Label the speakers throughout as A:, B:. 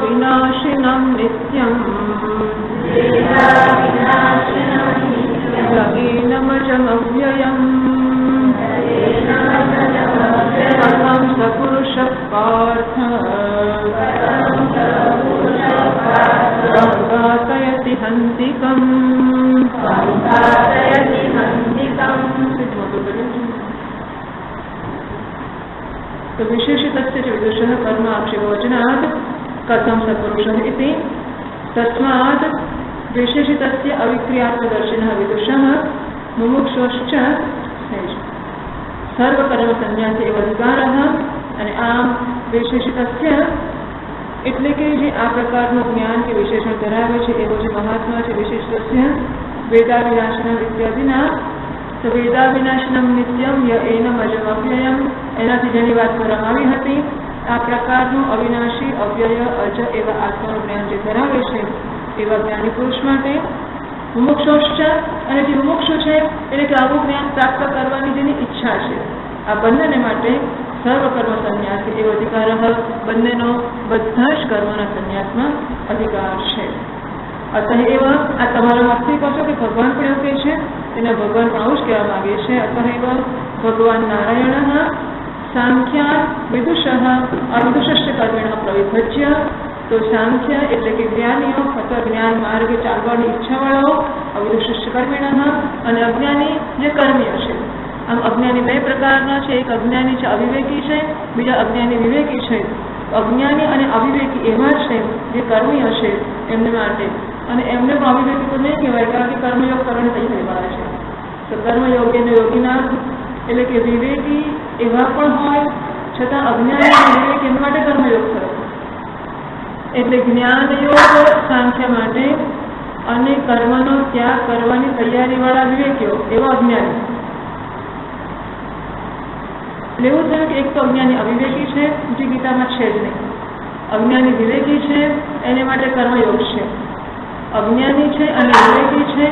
A: विनाशिनं नित्यं येनमजमव्ययम् कथं स पुरुषः पार्थ संघातयति हन्तिकम्। तो विशेषितस्य च विदुषः कर्म आक्षेपवचनात् कथं स पुरुषः इति तस्मात् विशेषितस्य अविक्रियात्मदर्शिनः विदुषः मुमुक्षुश्च સર્વકર્મસન્યાસી એવો અધિકાર અને આમ વિશેષિતસ્ય એટલે કે જે આ પ્રકારનું જ્ઞાન કે વિશેષણ ધરાવે છે એવો જે મહાત્મા છે વિશેષિતસ્ય વેદાવિનાશનમ ઇત્યાદિના તો વેદાવિનાશનમ નિત્યમ ય એનમ અજમવ્યયમ એનાથી જેની વાત કરવામાં આવી હતી આ પ્રકારનું અવિનાશી અવ્યય અજ એવા આત્માનું જ્ઞાન જે ધરાવે છે એવા જ્ઞાની પુરુષ માટે મુમુક્ષુશ્ચ અને જે મુમુક્ષુ છે એટલે કે આવું જ્ઞાન પ્રાપ્ત કરવાની જેની ઈચ્છા છે આ બંનેને માટે સર્વકર્મ સંન્યાસી એવો અધિકાર બંનેનો બધા જ કર્મના સંન્યાસમાં અધિકાર છે. અતઃ એવા આ તમારા મતથી કહો છો કે ભગવાન પણ એવું કહે છે એને ભગવાન પણ આવું જ કહેવા માંગે છે. અતઃ એવા ભગવાન નારાયણ સાંખ્યા વિદુષ અવિદુષ કર્મેણ પ્રવિભજ્ય તો સાંખ્ય એટલે કે જ્ઞાનીઓ અથવા જ્ઞાન માર્ગે ચાલવાની ઈચ્છાવાળાઓ અવિદુષ કર્મિણ અને અજ્ઞાની જે કર્મીઓ છે. આમ અજ્ઞાની બે પ્રકારના છે. એક અજ્ઞાની છે અવિવેકી છે, બીજા અજ્ઞાની વિવેકી છે. અજ્ઞાની અને અવિવેકી એવા છે જે કર્મીઓ છે એમને માટે અને એમને પણ અવિવેકી તો નહીં કહેવાય કારણ કે કર્મયોગ કરવાની તૈયારી વાળા છે. તો કર્મયોગ અને યોગીના એટલે કે વિવેકી એવા પણ હોય છતાં અજ્ઞાની અને વિવેક એમના માટે કર્મયોગ થયો એટલે જ્ઞાનયોગ સાંખ્ય માટે અને કર્મનો ત્યાગ કરવાની તૈયારી વાળા વિવેકીઓ એવા અજ્ઞાની. એવું થયું કે એક તો અજ્ઞાની અવિવેકી છે જે ગીતામાં છે જ નહીં. અજ્ઞાની વિવેકી છે એને માટે કર્મયોગ છે. અજ્ઞાની છે અને વિવેકી છે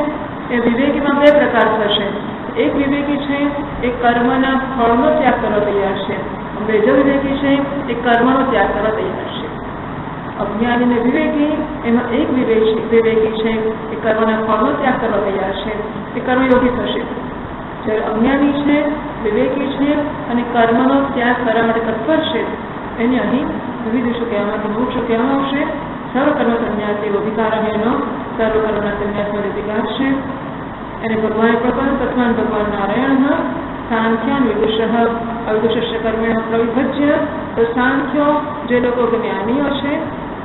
A: એ વિવેકીમાં બે પ્રકાર થશે. એક વિવેકી છે એ કર્મના ફળનો ત્યાગ કરવા તૈયાર છે. બીજો વિવેકી છે એ કર્મનો ત્યાગ કરવા તૈયાર છે. અજ્ઞાની અને વિવેકી એમાં એક વિવેકી છે એ કર્મના ફળનો ત્યાગ કરવા તૈયાર છે એ કર્મયોગી થશે. જ્યારે અજ્ઞાની છે વિવેકી છે અને કર્મનો ત્યાગ કરવા માટે તત્પર છે એને અહીં વિવિધ શું કહેવામાં મોક્ષ કહેવામાં આવશે. સર્વકર્મ સંન્યાસી અધિકાર એનો સર્વકર્મના સંન્યાસનો અધિકાર છે. એને ભગવાને પણ તત્વાન ભગવાન નારાયણ સાંખ્યાન વિદુષ અવિદુષ કર્મેણ પ્રવિભજ્ય તો સાંખ્યો જે લોકો જ્ઞાનીઓ છે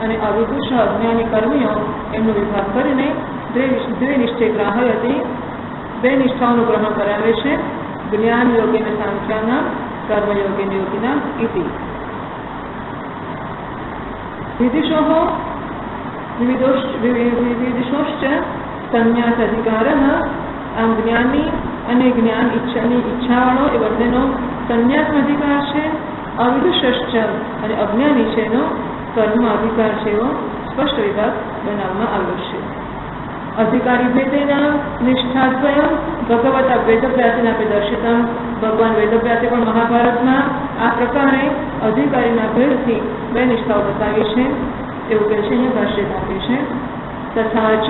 A: અને અવિદુષ અજ્ઞાની કર્મીઓ એમનો વિભાગ કરીને દ્વે નિશ્ચય ગ્રાહ્ય હતી બે નિષ્ઠાઓનું ગ્રહણ કરાવે છે. જ્ઞાન યોગી અને સાંખ્યાના કર્મયોગી યોગીના ઇતિ વિવિધિશોશ્ચ સંન્યાસ અધિકાર. આમ જ્ઞાની અને જ્ઞાન ઈચ્છાવાળો એ બંનેનો સંન્યાસનો અધિકાર છે. અવિદુષશ્ચ અને અજ્ઞાની છે એનો કર્મ અધિકાર છે એવો સ્પષ્ટ વિભાગ બનાવવામાં આવ્યો છે. અધિકારી ભેદેના નિષ્ઠાદ્વયમ ભગવતા વેદવ્યાસેના પ્રદર્શિતમ. ભગવાન વેદવ્યાસે પણ મહાભારતમાં આ પ્રકારે અધિકારીના ભેદથી બે નિષ્ઠાઓ બતાવી છે એવું કહે છે. અહીંયા ભાષ્ય આપે છે તથા ચ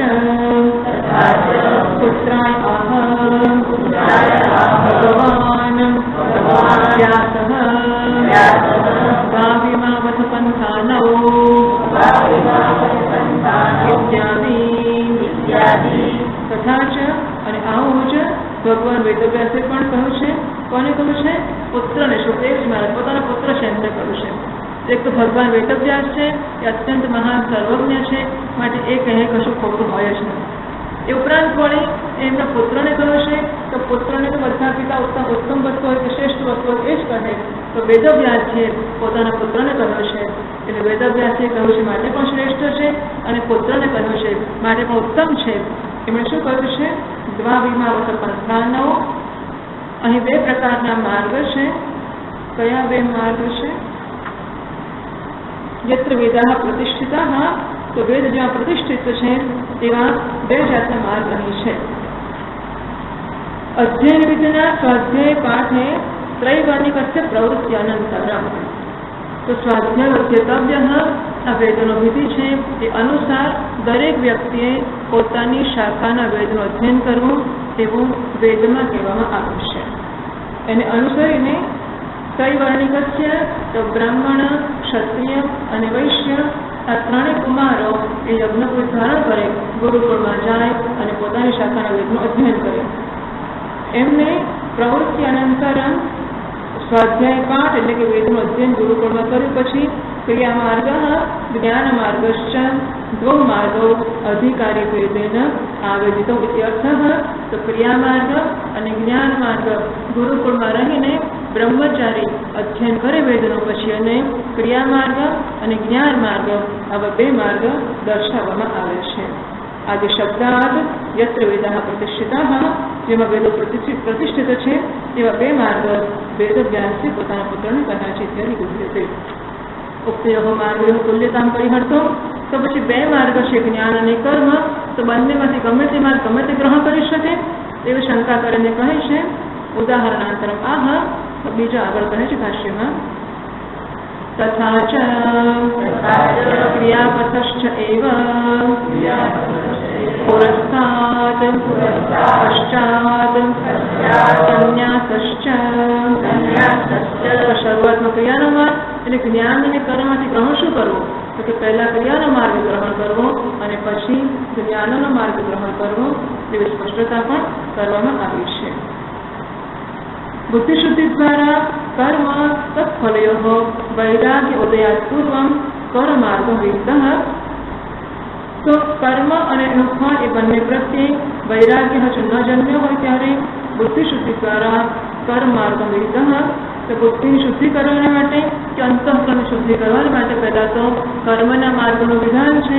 A: પુત્રાય ભગવાન વ્યાસઃ ભાવિમાવથ પંથાનૌ ઇત્યાદિ. તથા ચ અને આવું જ ભગવાન વેદવ્યાસે પણ કહ્યું છે. કોને કહ્યું છે? પુત્રને. સુખદેવ મહારાજ પોતાના પુત્ર છે એમને કહ્યું છે. એક તો ભગવાન વેદવ્યાસ છે એ અત્યંત મહાન સર્વજ્ઞ છે માટે એ કહે કશું ખોટું હોય જ નહીં. એ ઉપરાંત વળી એમના પુત્રને કહ્યું છે તો પુત્રને તો બધા પિતા ઉત્તમ વસ્તુ હોય કે શ્રેષ્ઠ વસ્તુ હોય એ જ કહે. તો વેદવ્યાસ છે પોતાના પુત્રને કહ્યું છે એટલે વેદવ્યાસે કહ્યું છે માટે પણ શ્રેષ્ઠ છે અને પુત્રને કહ્યું છે માટે પણ ઉત્તમ છે. એમણે શું કહ્યું છે? દ્વાવિમાવત પંથાનૌ. અહીં બે પ્રકારના માર્ગ છે. કયા બે માર્ગ છે? યત્ર વેદા પ્રતિષ્ઠિતા તો વેદ જ્યાં પ્રતિષ્ઠિત છે તેવા બે જાતના માર્ગ અહીં છે. અધ્યયન વિધિના સ્વાધ્યાય પાઠે ત્રૈવર્ણિકસ્ય પ્રવૃત્તિ અનંતરમ. તો સ્વાધ્યાય અધ્યેતવ્ય આ વેદનો વિધિ છે એ અનુસાર દરેક વ્યક્તિએ પોતાની શાખાના વેદનું અધ્યયન કરવું એવું વેદમાં કહેવામાં આવ્યું છે. એને અનુસરીને કઈ વર્ણિકસ્ય તો બ્રાહ્મણ, ક્ષત્રિય અને વૈશ્ય આ ત્રણેય કુમારો એ યજ્ઞકુળ ધારણ કરે, ગુરુકુળમાં જાય અને પોતાની શાખાના વેદનું અધ્યયન કરે. એમને પ્રવૃત્તિ અનંતરમ સ્વાધ્યાય પાઠ એટલે કે વેદનું અધ્યયન ગુરુકુળમાં કર્યું પછી ક્રિયામાર્ગ, જ્ઞાન માર્ગશ્ચ દ્વૌ માર્ગો અધિકારી વેદેન આવેદિતો ઇત્યર્થ. તો ક્રિયામાર્ગ અને જ્ઞાન માર્ગ ગુરુકુળમાં રહીને બ્રહ્મચારી અધ્યયન કરે વેદનું પછી, અને ક્રિયામાર્ગ અને જ્ઞાન માર્ગ આવા બે માર્ગ દર્શાવવામાં આવે છે. આદિ શબ્દાદ યત્ર વેદા પ્રતિષ્ઠિતા, જેમાં વેદો પ્રતિષ્ઠિત છે એવા બે માર્ગ વેદ વ્યાસે પોતાના પુત્રને કહ્યા છે. ત્યારે ગુજ્યતે ઉક્તયો માર્ગ તુલ્યતામ પરિહર્તો. તો પછી બે માર્ગ છે જ્ઞાન અને કર્મ, તો બંનેમાંથી ગમે તે માર્ગ ગમે તે ગ્રહણ કરી શકે એવી શંકા કરીને કહે છે. ઉદાહરણાંતરમ બીજા આગળ કહે છે ભાષ્યમાં તથા ચ ક્રિયાપથશ્ચ એવ પુરસ્તાદ પશ્ચાદ સંન્યાસશ્ચ. શરૂઆતમાં ક્રિયાનો માર્ગ એટલે જ્ઞાન અને કર્મમાંથી ગ્રહણ શું કરવું તો કે પહેલા ક્રિયાનો માર્ગ ગ્રહણ કરવો અને પછી જ્ઞાનનો માર્ગ ગ્રહણ કરવો એવી સ્પષ્ટતા પણ કરવામાં આવી છે. બુદ્ધિશુદ્ધિ દ્વારા કર્મ તત્ફલયો વૈરાગ્ય ઉદયાત પૂર્વમ કર્માર્ગ વિહિત. તો કર્મ અને એનું ફળ એ બંને પ્રત્યે વૈરાગ્ય હજુ ન જન્મ્યો હોય ત્યારે બુદ્ધિશુદ્ધિ દ્વારા કર્માર્ગ વિહિત. તો બુદ્ધિની શુદ્ધિ કરવા માટે કે અંતઃકરણની શુદ્ધિ કરવા માટે પહેલા તો કર્મના માર્ગનું વિધાન છે,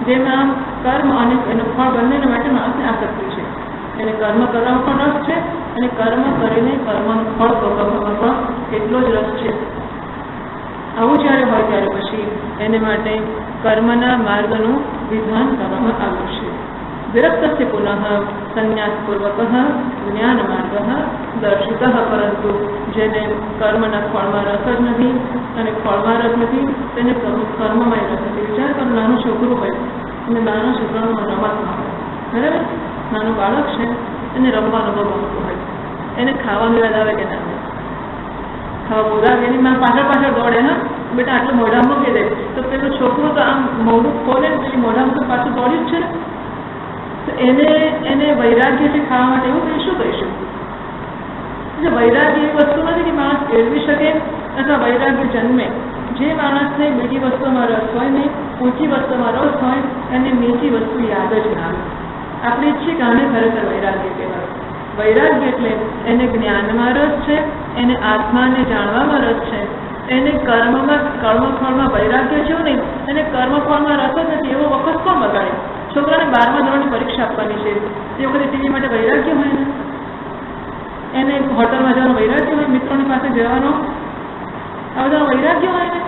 A: જેમાં કર્મ અને એનું ફળ બંને માટે માણસને આસક્તિ છે. એને કર્મ કરવામાં પણ રસ છે અને કર્મ કરીને કર્મનું ફળ ભોગવવામાં પણ એટલો જ રસ છે. આવું જ્યારે હોય ત્યારે પછી એને માટે કર્મના માર્ગનું વિધાન કરવામાં આવ્યું છે. વિરક્તસ્ય પુનઃ સંન્યાસપૂર્વક જ્ઞાન માર્ગ દર્શિત. પરંતુ જેને કર્મના ફળમાં રસ જ નથી અને ફળમાં રસ નથી તેને કર્મમાં રસ નથી. વિચાર કરો, નાનું છોકરું હોય અને નાના છોકરાનું રમતમાં હોય, બરાબર? નાનું બાળક છે એને રમવાનું બહુ ગમતું હોય, એને ખાવાનું યાદ આવે કે ના આવે? ખાવા બોલાવે એની માં પાછળ દોડે, હા બેટા આટલું મોઢા મૂકી દે, તો પેલું છોકરું તો આમ મોઢું ખોલે ને પછી મોઢામાં તો પાછું દોડ્યું જ છે. તો એને વૈરાગ્ય છે ખાવા માટે, એવું કંઈ શું કહીશું? એટલે વૈરાગ્ય એવી વસ્તુ નથી કે માણસ કેળવી શકે અથવા વૈરાગ્ય જન્મે. જે માણસને બીજી વસ્તુમાં રસ હોય ને, ઊંચી વસ્તુમાં રસ હોય એને નીચી વસ્તુ યાદ જ ના આવે. આપણે ઈચ્છીએ કે આને ખરેખર વૈરાગ્ય કહેવાય. વૈરાગ્ય એટલે એને જ્ઞાનમાં રસ છે, એને આત્માને જાણવામાં રસ છે, એને કર્મફળમાં વૈરાગ્ય છે નહીં, એને કર્મફળમાં રસ જ નથી. એવો વખત કોણ બગાડે? છોકરાને 12મા ધોરણની પરીક્ષા આપવાની છે, તે વખતે ટીવી માટે વૈરાગ્ય હોય ને, એને હોટલમાં જવાનો વૈરાગ્ય હોય, મિત્રોની પાસે જવાનો આ બધાનો વૈરાગ્ય હોય ને.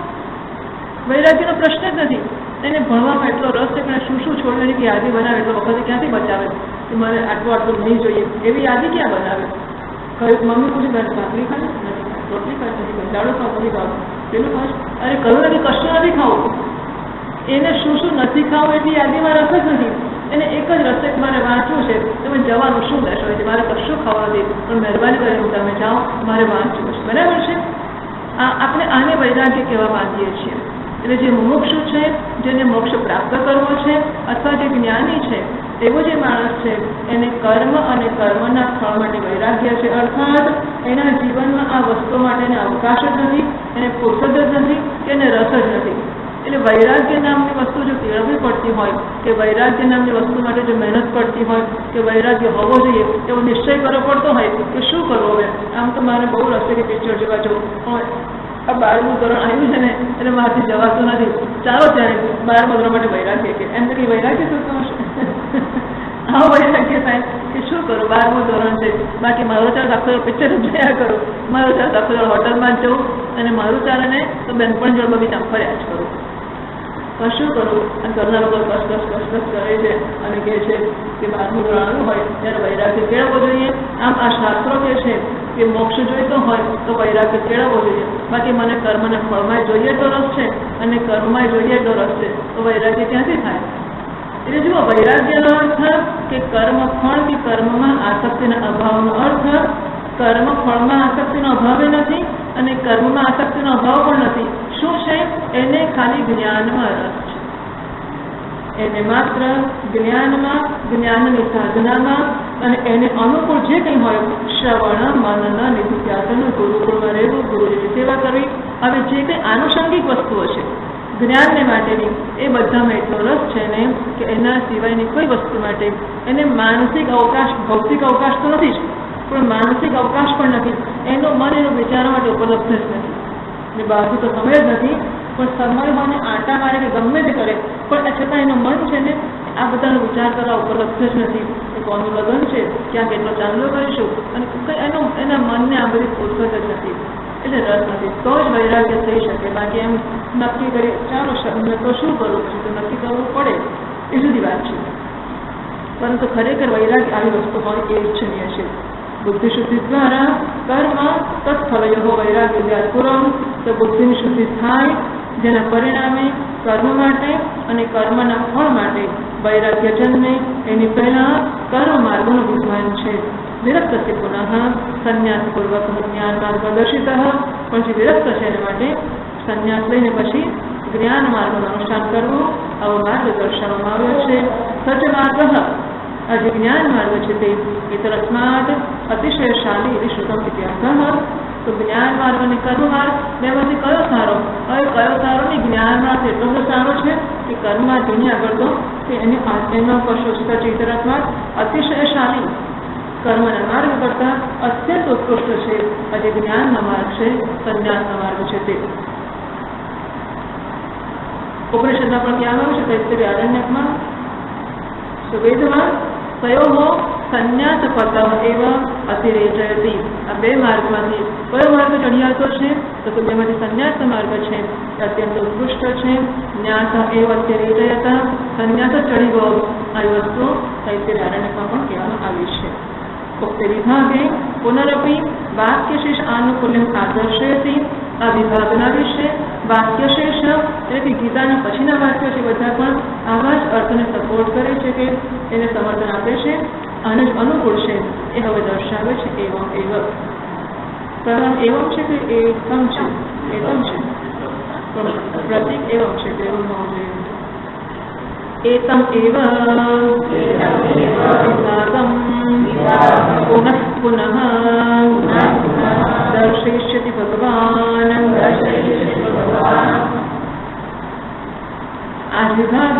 A: વૈરાગ્યનો પ્રશ્ન જ નથી. એને ભણવામાં એટલો રસ છે કે શું શું છોડવાની કે યાદી બનાવે એટલો વખતે ક્યાંથી બચાવે કે મારે આટલું નહીં જોઈએ એવી યાદી ક્યાં બનાવે? કહ્યું મમ્મી પૂછે ભાખરી ખાય નથી ખાય, રોટલી ખાય નથી ખાય, દાડો ખાવ નથી ખાવ, પેલું ખાવ, અરે કહ્યું નથી કશું નથી ખાવું. એને શું શું નથી ખાવું એટલી યાદીમાં રસ જ નથી. એને એક જ રસ છે મારે વાંચવું છે, તમે જવાનું શું લેશો છે, મારે કશું ખાવા નથી પણ મહેરબાની કરીને તમે જાઓ, મારે વાંચવું છે, બરાબર છે? આપણે આને વૈરાગ્ય કહેવા માંગીએ છીએ. એટલે જે મુમુક્ષુ છે, જેને મોક્ષ પ્રાપ્ત કરવો છે અથવા જે જ્ઞાની છે એવો જે માણસ છે એને કર્મ અને કર્મના ફળ માટે વૈરાગ્ય છે. અર્થાત એના જીવનમાં આ વસ્તુઓ માટેને અવકાશ જ નથી, એને ફુરસદ જ નથી કે એને રસ જ નથી. એટલે વૈરાગ્ય નામની વસ્તુ જો કેળવવી પડતી હોય કે વૈરાગ્ય નામની વસ્તુ માટે જો મહેનત પડતી હોય કે વૈરાગ્ય હોવો જોઈએ એવો નિશ્ચય કરવો પડતો હોય કે શું કરવો હવે? આમ તો મારે બહુ રસ્તે કે પિક્ચર જોવા જવું પણ આ 12મું ધોરણ આવ્યું છે ને એટલે મારાથી જવાતું નથી. ચાલો ત્યારે 12મા ધોરણ માટે વૈરાગ્ય કે એમ તો કંઈ વૈરાગ્ય થતું હશે? આવો વૈરાગ્ય થાય કે શું કરું, 12મું ધોરણ છે, બાકી મારો ચાલ આખો પિક્ચર જોયા કરું, મારો ચાલ આખો હોટલમાં જ જવું અને મારું ચાલે ને તો બેનપણ જોડે બગીચામાં ફર્યા જ કરું. પણ શું કરવું? અને કરનાર લોકો કસ કરે છે અને કહે છે કે બહારનું ગ્રહણ હોય ત્યારે વૈરાગ્ય કેળવવો જોઈએ. આમ આ શાસ્ત્રો કહે છે કે મોક્ષ જોઈતો હોય તો વૈરાગ્ય કેળવવો જોઈએ. બાકી મને કર્મને ફળમાં જોઈએ તો રસ છે અને કર્મમાં જોઈએ તો રસ છે, તો વૈરાગ્ય ક્યાંથી થાય? એટલે જુઓ, વૈરાગ્યનો અર્થ કે કર્મ ફળ કે કર્મમાં આસક્તિના અભાવનો અર્થ કર્મ ફળમાં આસક્તિનો અભાવ નથી અને કર્મમાં આસક્તિનો અભાવ પણ નથી. શું છે? એને ખાલી જ્ઞાનમાં રસ છે. એને માત્ર જ્ઞાનમાં, જ્ઞાનની સાધનામાં અને એને અનુકૂળ જે કંઈ હોય, શ્રવણ, મનન, નિધિધ્યાસન, ગુરુકુળમાં રહેવું, ગુરુજીની સેવા કરવી, હવે જે કંઈ આનુષંગિક વસ્તુઓ છે જ્ઞાનને માટેની, એ બધામાં એટલો રસ છે ને કે એના સિવાયની કોઈ વસ્તુ માટે એને માનસિક અવકાશ, ભૌતિક અવકાશ તો નથી જ, પણ માનસિક અવકાશ પણ નથી. એનું મન એનું વિચારવા માટે ઉપલબ્ધ જ નથી. ને બાજુ તો સમય જ નથી, પણ સમય મને આટા મારે કે ગમે તે કરે, પણ છતાં એનું મન છે ને આ બધાનો વિચાર કરવા ઉપલબ્ધ જ નથી. એ કોનું લગ્ન છે, ક્યાં કેટલો ચાંદલો કરીશું, અને એના મનને આ બધી ફુરસત જ નથી. એટલે રસ નથી, તો જ વૈરાગ્ય થઈ શકે. બાકી એમ નક્કી કરી ચાલો મેં તો શું કરવું, પછી તો નક્કી કરવું પડે, એ જુદી વાત છે. પરંતુ ખરેખર વૈરાગ્ય આવી વસ્તુ હોય એ ઈચ્છનીય છે. બુદ્ધિ શુદ્ધિ દ્વારા કર્મ તત્ફલયો વૈરાગ્ય પૂરમ, તો બુદ્ધિની શુદ્ધિ થાય જેના પરિણામે કર્મ માટે અને કર્મના ફળ માટે વૈરાગ્ય જન્મે. એની પહેલા કર્મ માર્ગનું વિદ્વાન છે. વિરક્ત છે પુનઃ સંન્યાસપૂર્વક જ્ઞાન માર્ગ દર્શિત, પણ જે વિરક્ત છે એના માટે સંન્યાસ લઈને પછી જ્ઞાન માર્ગનું અનુષ્ઠાન કરવું, આવો માર્ગ દર્શાવવામાં આવ્યો છે. સચ માર્ગ, આ જે જ્ઞાન માર્ગ છે તે ઇતરસ્માદ અતિશયશાળી એવી શ્રુતમ ઇતિહાસ. તો જ્ઞાન માર્ગ અને કર્મ માર્ગ બેમાંથી કયો સારો? હવે કયો સારો નહીં, જ્ઞાન માર્ગ એટલો બધો સારો છે કે કર્મ માર્ગ એની આગળ તો કે એનો કશો છે. ઇતરસ્માદ અતિશયશાળી, કર્મના માર્ગ કરતા અત્યંત ઉત્કૃષ્ટ છે આજે જ્ઞાનનો માર્ગ છે, સંન્યાસનો માર્ગ છે તે. ઉપનિષદમાં પણ કહેવામાં આવ્યું છે તૈત્તરીય આરણ્યકમાં સુવેદમાં તયો સંન્યાસ પદ એવ અતિરેચયતિ. આ બે માર્ગમાંથી કયો માર્ગ ચડિયાતો છે? તો બેમાંથી સંન્યાસનો માર્ગ છે એ અત્યંત ઉત્કૃષ્ટ છે. ન્યાસ એવ અતિરેચયત, સંન્યાસ ચડી ગયો. આવી વસ્તુ તૈત્તરીય આરણ્યકમાં પણ કહેવામાં આવી છે. ઉક્ત વિભાગે પુનરપી વાક્યશેષ આનુકૂલ્યમ આદર્શયતિ. આ વિભાગના વિશે વાક્યશેષ એટલે કે ગીતાના પછીના વાક્યો છે બધા પણ આવા જ અર્થને સપોર્ટ કરે છે કે એને સમર્થન આપે છે, આને જ અનુકૂળ છે એ હવે દર્શાવે છે. એવમ એવ પ્રમાણ એવમ છે કે એકમ છે, એકમ છે, પ્રતિક એવમ છે કે એવું હોવું જોઈએ. एतम एव विभागम पुनः पुनः दर्शयिष्यति भगवान. આ વિભાગ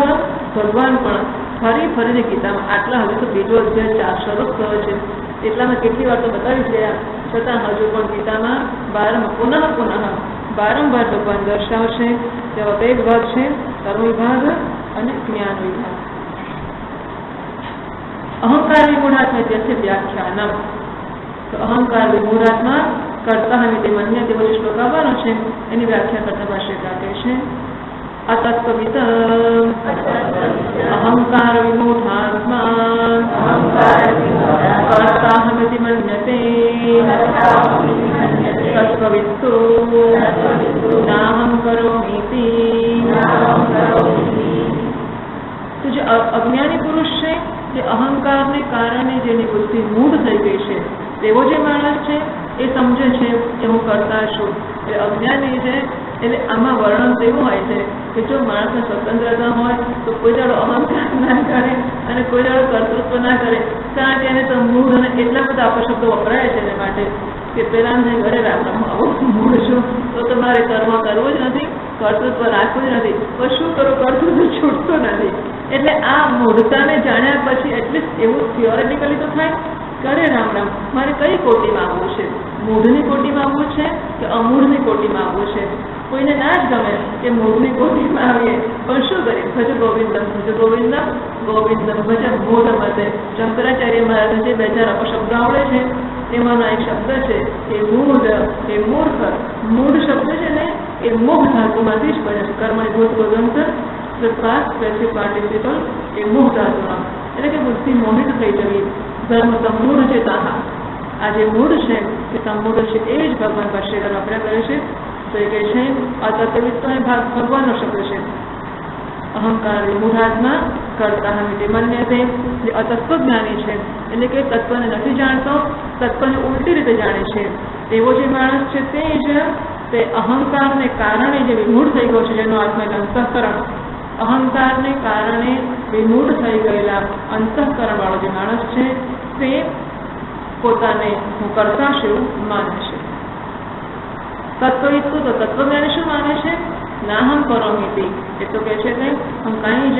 A: ભગવાન પણ ફરી ગીતામાં આટલા હવે તો બીજો અધ્યાય 4 શરૂ થયો છે એટલામાં કેટલી વાર તો બતાવી ગયા, છતાં હજુ પણ ગીતામાં વારંવાર ભગવાન દર્શાવશે. તેવા બે વિભાગ છે, કર્મ વિભાગ અને જ્ઞાન વિભાગ. અહંકાર વિમૂઢાત્મા છે વ્યાખ્યાનમ. તો અહંકાર વિમૂઢાત્મા કરતા હમિતે મન્ય તેવો શ્લોક આવવાનો છે, એની વ્યાખ્યા કરતા ભાષ્યકાર કહે છે અતત્વિત અહંકાર વિમૂઢાત્મા કરતા હમિતિ મન્યતે તત્વવિત્તુ નાહં કરોમીતિ. તો જે અજ્ઞાની પુરુષ છે, જે અહંકારને કારણે જેની બુદ્ધિ મૂઢ થઈ ગઈ છે, તેવો જે માણસ છે એ સમજે છે કે હું કરતા છું. એટલે અજ્ઞાની છે એટલે આમાં વર્ણન તો એવું હોય છે કે જો માણસને સ્વતંત્રતા હોય તો કોઈ દાડો અહંકાર ના કરે અને કોઈ દાડો કર્તૃત્વ ના કરે, કારણ કે એને તો મૂળ અને એટલા બધા અપશબ્દો વપરાય છે એને માટે કે પેલા ઘરે રાખવામાં આવું મૂળ છું તો તમારે કર્મ કરવું જ નથી, કર્તૃત્વ રાખવું જ નથી, પણ શું કરું, કર્તૃત્વ છૂટતો નથી. એટલે આ મૂળતાને જાણ્યા પછી એટલીસ્ટ એવું થિયોરેટિકલી તો થાય કરે રામ રામ મારે કઈ કોટીમાં આવવું છે, મૂળની કોટીમાં આવવું છે કે અમૂળની કોટીમાં આવવું છે. કોઈને ના જ ગમે કે મૂળની કોટીમાં આવીએ, પણ શું કરીએ, ભજ ગોવિંદમ ગોવિંદમ ભજ મૂળ મતે. શંકરાચાર્ય મહારાજ જે 2-4 અપશબ્દ આવડે છે એમાંનો એક શબ્દ છે એ મૂળ, એ મૂર્ખ. મૂળ શબ્દ છે ને એ મોહ ધાતુમાંથી જ બને છે, કર્મભૂત ગોદંત ધ પાસ્ટ પેસિવ પાર્ટિસિપલ એ મોહ ધાતુના, એટલે કે બુદ્ધિ મોહિત થઈ જવી. ધર્મ સમૂળ છે તાહા, આ જે મૂળ છે એ સમૂળ છે એ જ ભગવાન ભાષ્યકાર આપણે કરે છે. તો એ કહે છે અતત્વિત તો એ ભગવાનનો શબ્દ છે. અહંકાર મૂઢાત્મા કરતા તે માન્ય તે જે અતત્વ જ્ઞાની છે, એટલે કે તત્વને નથી જાણતો, તત્વને ઉલટી રીતે જાણે છે, એવો જે માણસ છે તે જ તે અહંકારને કારણે જે વિમૂઢ થઈ ગયો છે, જેનો આત્મા અંતઃકરણ, અહંકારને કારણે વિમૂઢ થઈ ગયેલા અંતઃકરણ વાળો જે માણસ છે તે પોતાને હું કરતા છું એવું માને છે. તત્વવિદ તો તત્વજ્ઞાની શું માને છે? નાહમ કરોમિતિ, એ તો કહે છે કે હું કાંઈ જ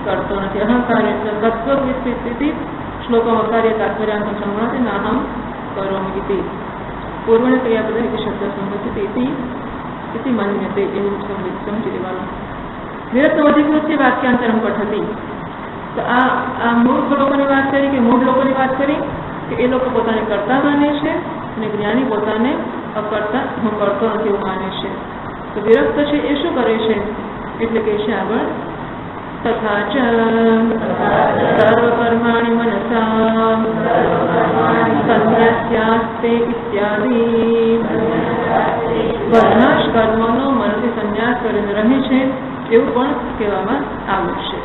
A: કરતો નથી. અહંકાર તત્વવિદ સ્થિતિ શ્લોકમાં કાર્ય તાત્પર્યાંત સંભળાતે નાહમ કરોમિતિ. પૂર્વને ક્રિયાપદ શબ્દ સંબંધિત ઇતિ માન્યતે એવું સમજી લેવાનું. નિરસ્ત અધિકૃત્ય વાક્યાંતરમ પઠતી. તો આ મૂર્ખ લોકોની વાત કરી કે મૂળ લોકોની વાત કરી કે એ લોકો પોતાને કરતા માને છે અને જ્ઞાની પોતાને અકર્તા, હું કરતો નથી એવું માને છે. તો વિરક્ત છે એ શું કરે છે? એટલે કે છે આગળ તથા ચ સર્વકર્માણિ મનસા સંન્યાસ્યાસ્તે ઇત્યાદિ, બધા જ કર્મોનો મનથી સંન્યાસ કરીને રહે છે એવું પણ કહેવામાં આવ્યું છે.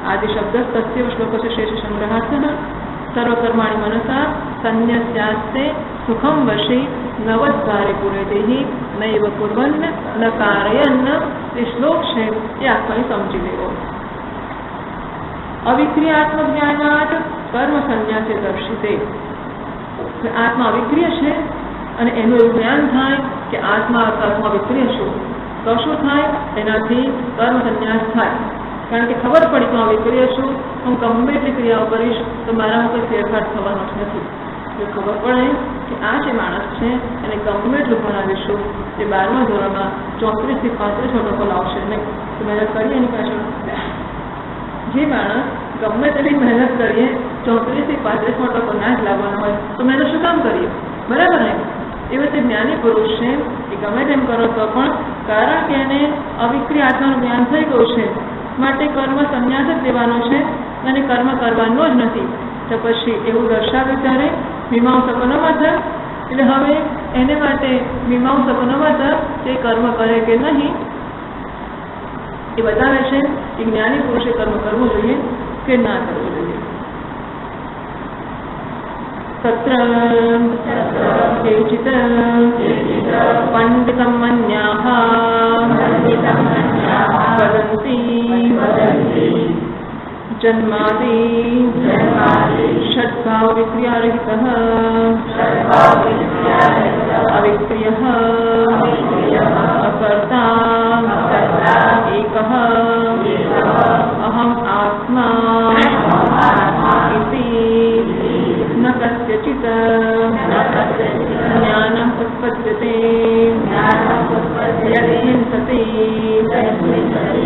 A: આદિ શબ્દ તસ્ય શ્લોક છે શેષ સંગ્રહાર્થ. સર્વકર્માણિ મનસા સંન્યાસ્યાસ્તે સુખમ વશી નવદ્વારે પૂરેતિ નૈવ કુર્વન ન કારયન. એ શ્લોક છે એ આત્માને સમજી લેવો. અવિક્રિયાત્મજ્ઞાનાત કર્મ સંન્યાસે દર્શિતે. આત્મા અવિક્રિય છે અને એનું એવું જ્ઞાન થાય કે આત્મા કર્મમાં વિક્રિય છું, તો શું થાય? એનાથી કર્મ સંન્યાસ થાય. કારણ કે ખબર પડી કે હું વિક્રિય છું, હું ગમે એટલી ક્રિયાઓ કરીશ તો મારામાં કોઈ ફેરફાર થવાનો જ નથી. જો ખબર પડે કે આ જે માણસ છે એને ગમે એટલું ભણાવીશું, જે 12મા ધોરણમાં 34 થી 35 ટકો લાવશે નહીં, તો મહેનત કરીએ એની પાછળ. જે માણસ ગમે તેટલી મહેનત કરીએ 34 થી 35 ટકો ના જ લાવવાનો હોય તો મહેનત શું કામ કરીએ? બરાબર ને? એ વચ્ચે જ્ઞાની પુરુષ છે એ ગમે તેમ કરો તો પણ કારણ કે એને અવિક્રિય આત્માનું જ્ઞાન થઈ ગયું છે માટે કર્મ સંન્યાસ જ દેવાનો છે અને કર્મ કરવાનો જ નથી. તો પછી એવું દર્શાવે ત્યારે મીમાંસકો ન મત, એટલે હવે એને માટે મીમાંસકો ન મત તે કર્મ કરે કે નહીં એ બતાવે છે કે જ્ઞાની પુરુષે કર્મ કરવું જોઈએ કે ના કરવું જોઈએ. તત્ર કેચિત પંડિતમ મન્યાઃ વદન્તિ જન્માદિ ષડ્ભાવ વિક્રિયારહિતઃ અવિક્રિયઃ અકર્તા એકઃ અહમ આત્મા ઇતિ ન કસ્યચિત જ્ઞાનમ ઉત્પદ્યતે યસ્મિન સતિ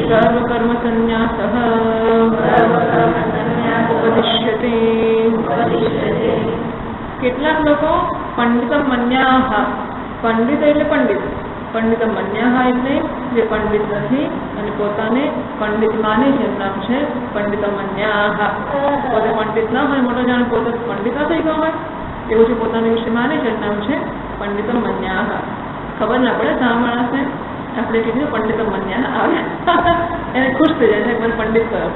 A: સર્વકર્મ સંન્યાસઃ ઉપદિશ્યતે. કેટલાક લોકો પંડિતમ મન્યાહ, પંડિત એટલે પંડિત, પંડિતમ મન્યાહ એટલે જે પંડિત નથી અને પોતાને પંડિત માને છે એનું નામ છે પંડિતમ મન્યાહ. પોતે પંડિત ના હોય, મોટો જાણ પોતે પંડિત ના થઈ ગયો હોય એવું જે પોતાના વિશે માને છે એનું નામ છે પંડિતમ મન્યાહ. ખબર ના પડે સારા માણસને આપણે કીધું પંડિતમ મન્યાહ આવે એને ખુશ થઈ જાય છે મને પંડિત કયો.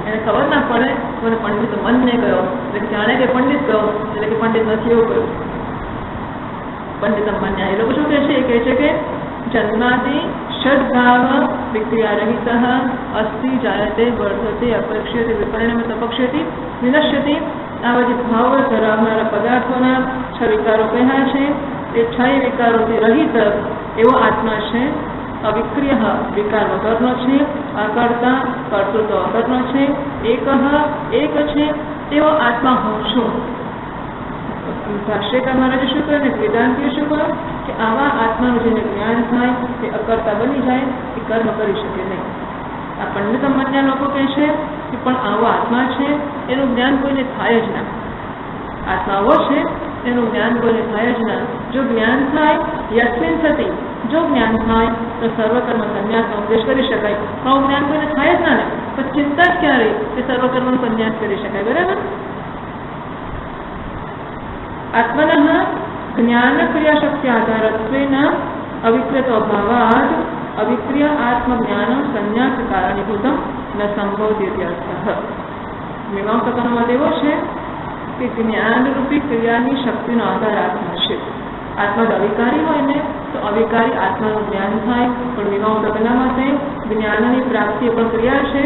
A: એને ખબર ના પડે મને પંડિત મનને કયો, એટલે જાણે કે પંડિત કયો એટલે કે પંડિત નથી એવું કહ્યું. પંડિતમ મન્યાહ એ લોકો શું કહે છે? એ કહે છે કે જન્માદિ ષડભાવ વિક્રિયારહિતઃ અસ્તિ જાયતે વર્ધતે અપક્ષ્યતે વિપરિણમતે અપક્ષ્યતિ વિનશ્યતિ. આવા જે ભાવ ધરાવનારા પદાર્થોના 6 વિકારો કહ્યા છે એ 6 વિકારોથી રહિત એવો આત્મા છે. અવિક્રિય વિકાર વગરનો છે, અકર્તા કર્તૃત્વ વગરનો છે, એક છે એવો આત્મા હું છું. ભાષ્યકાર મહારાજે શું કહ્યું ને વેદાંતિએ શું કહ્યું કે આવા આત્માનું જેને જ્ઞાન થાય તે અકર્તા બની જાય, એ કર્મ કરી શકે નહીં. આ પંડિત મન્યા લોકો કહે છે કે પણ આવો આત્મા છે એનું જ્ઞાન કોઈને થાય જ ના. આત્મા આવો છે એનું જ્ઞાન કોઈને થાય જ ના. જો જ્ઞાન થાય યસ્મિન સતી જો જ્ઞાન થાય તો સર્વકર્મ સંન્યાસનો ઉપદેશ કરી શકાય. આવું જ્ઞાન કોઈને થાય જ ના ને તો ચિંતા જ ક્યાં રહી કે સર્વકર્મનો સંન્યાસ કરી શકાય. બરાબર. આત્મનઃ જ્ઞાન ક્રિયાશક્તિ આધારત્વેન અવિક્રિયતો અભાવાદ અવિક્રિય આત્મજ્ઞાન સંન્યાસ કારણીભૂતમ ન સંભવતી અર્થ. મીમાંસકોનો મત એવો છે કે જ્ઞાનરૂપી ક્રિયાની શક્તિનો આધાર આત્મા છે. આત્મા જ અવિકારી હોય ને તો અવિકારી આત્માનું જ્ઞાન થાય. પણ મીમાંસકોના મતે જ્ઞાનની પ્રાપ્તિ પણ ક્રિયા છે.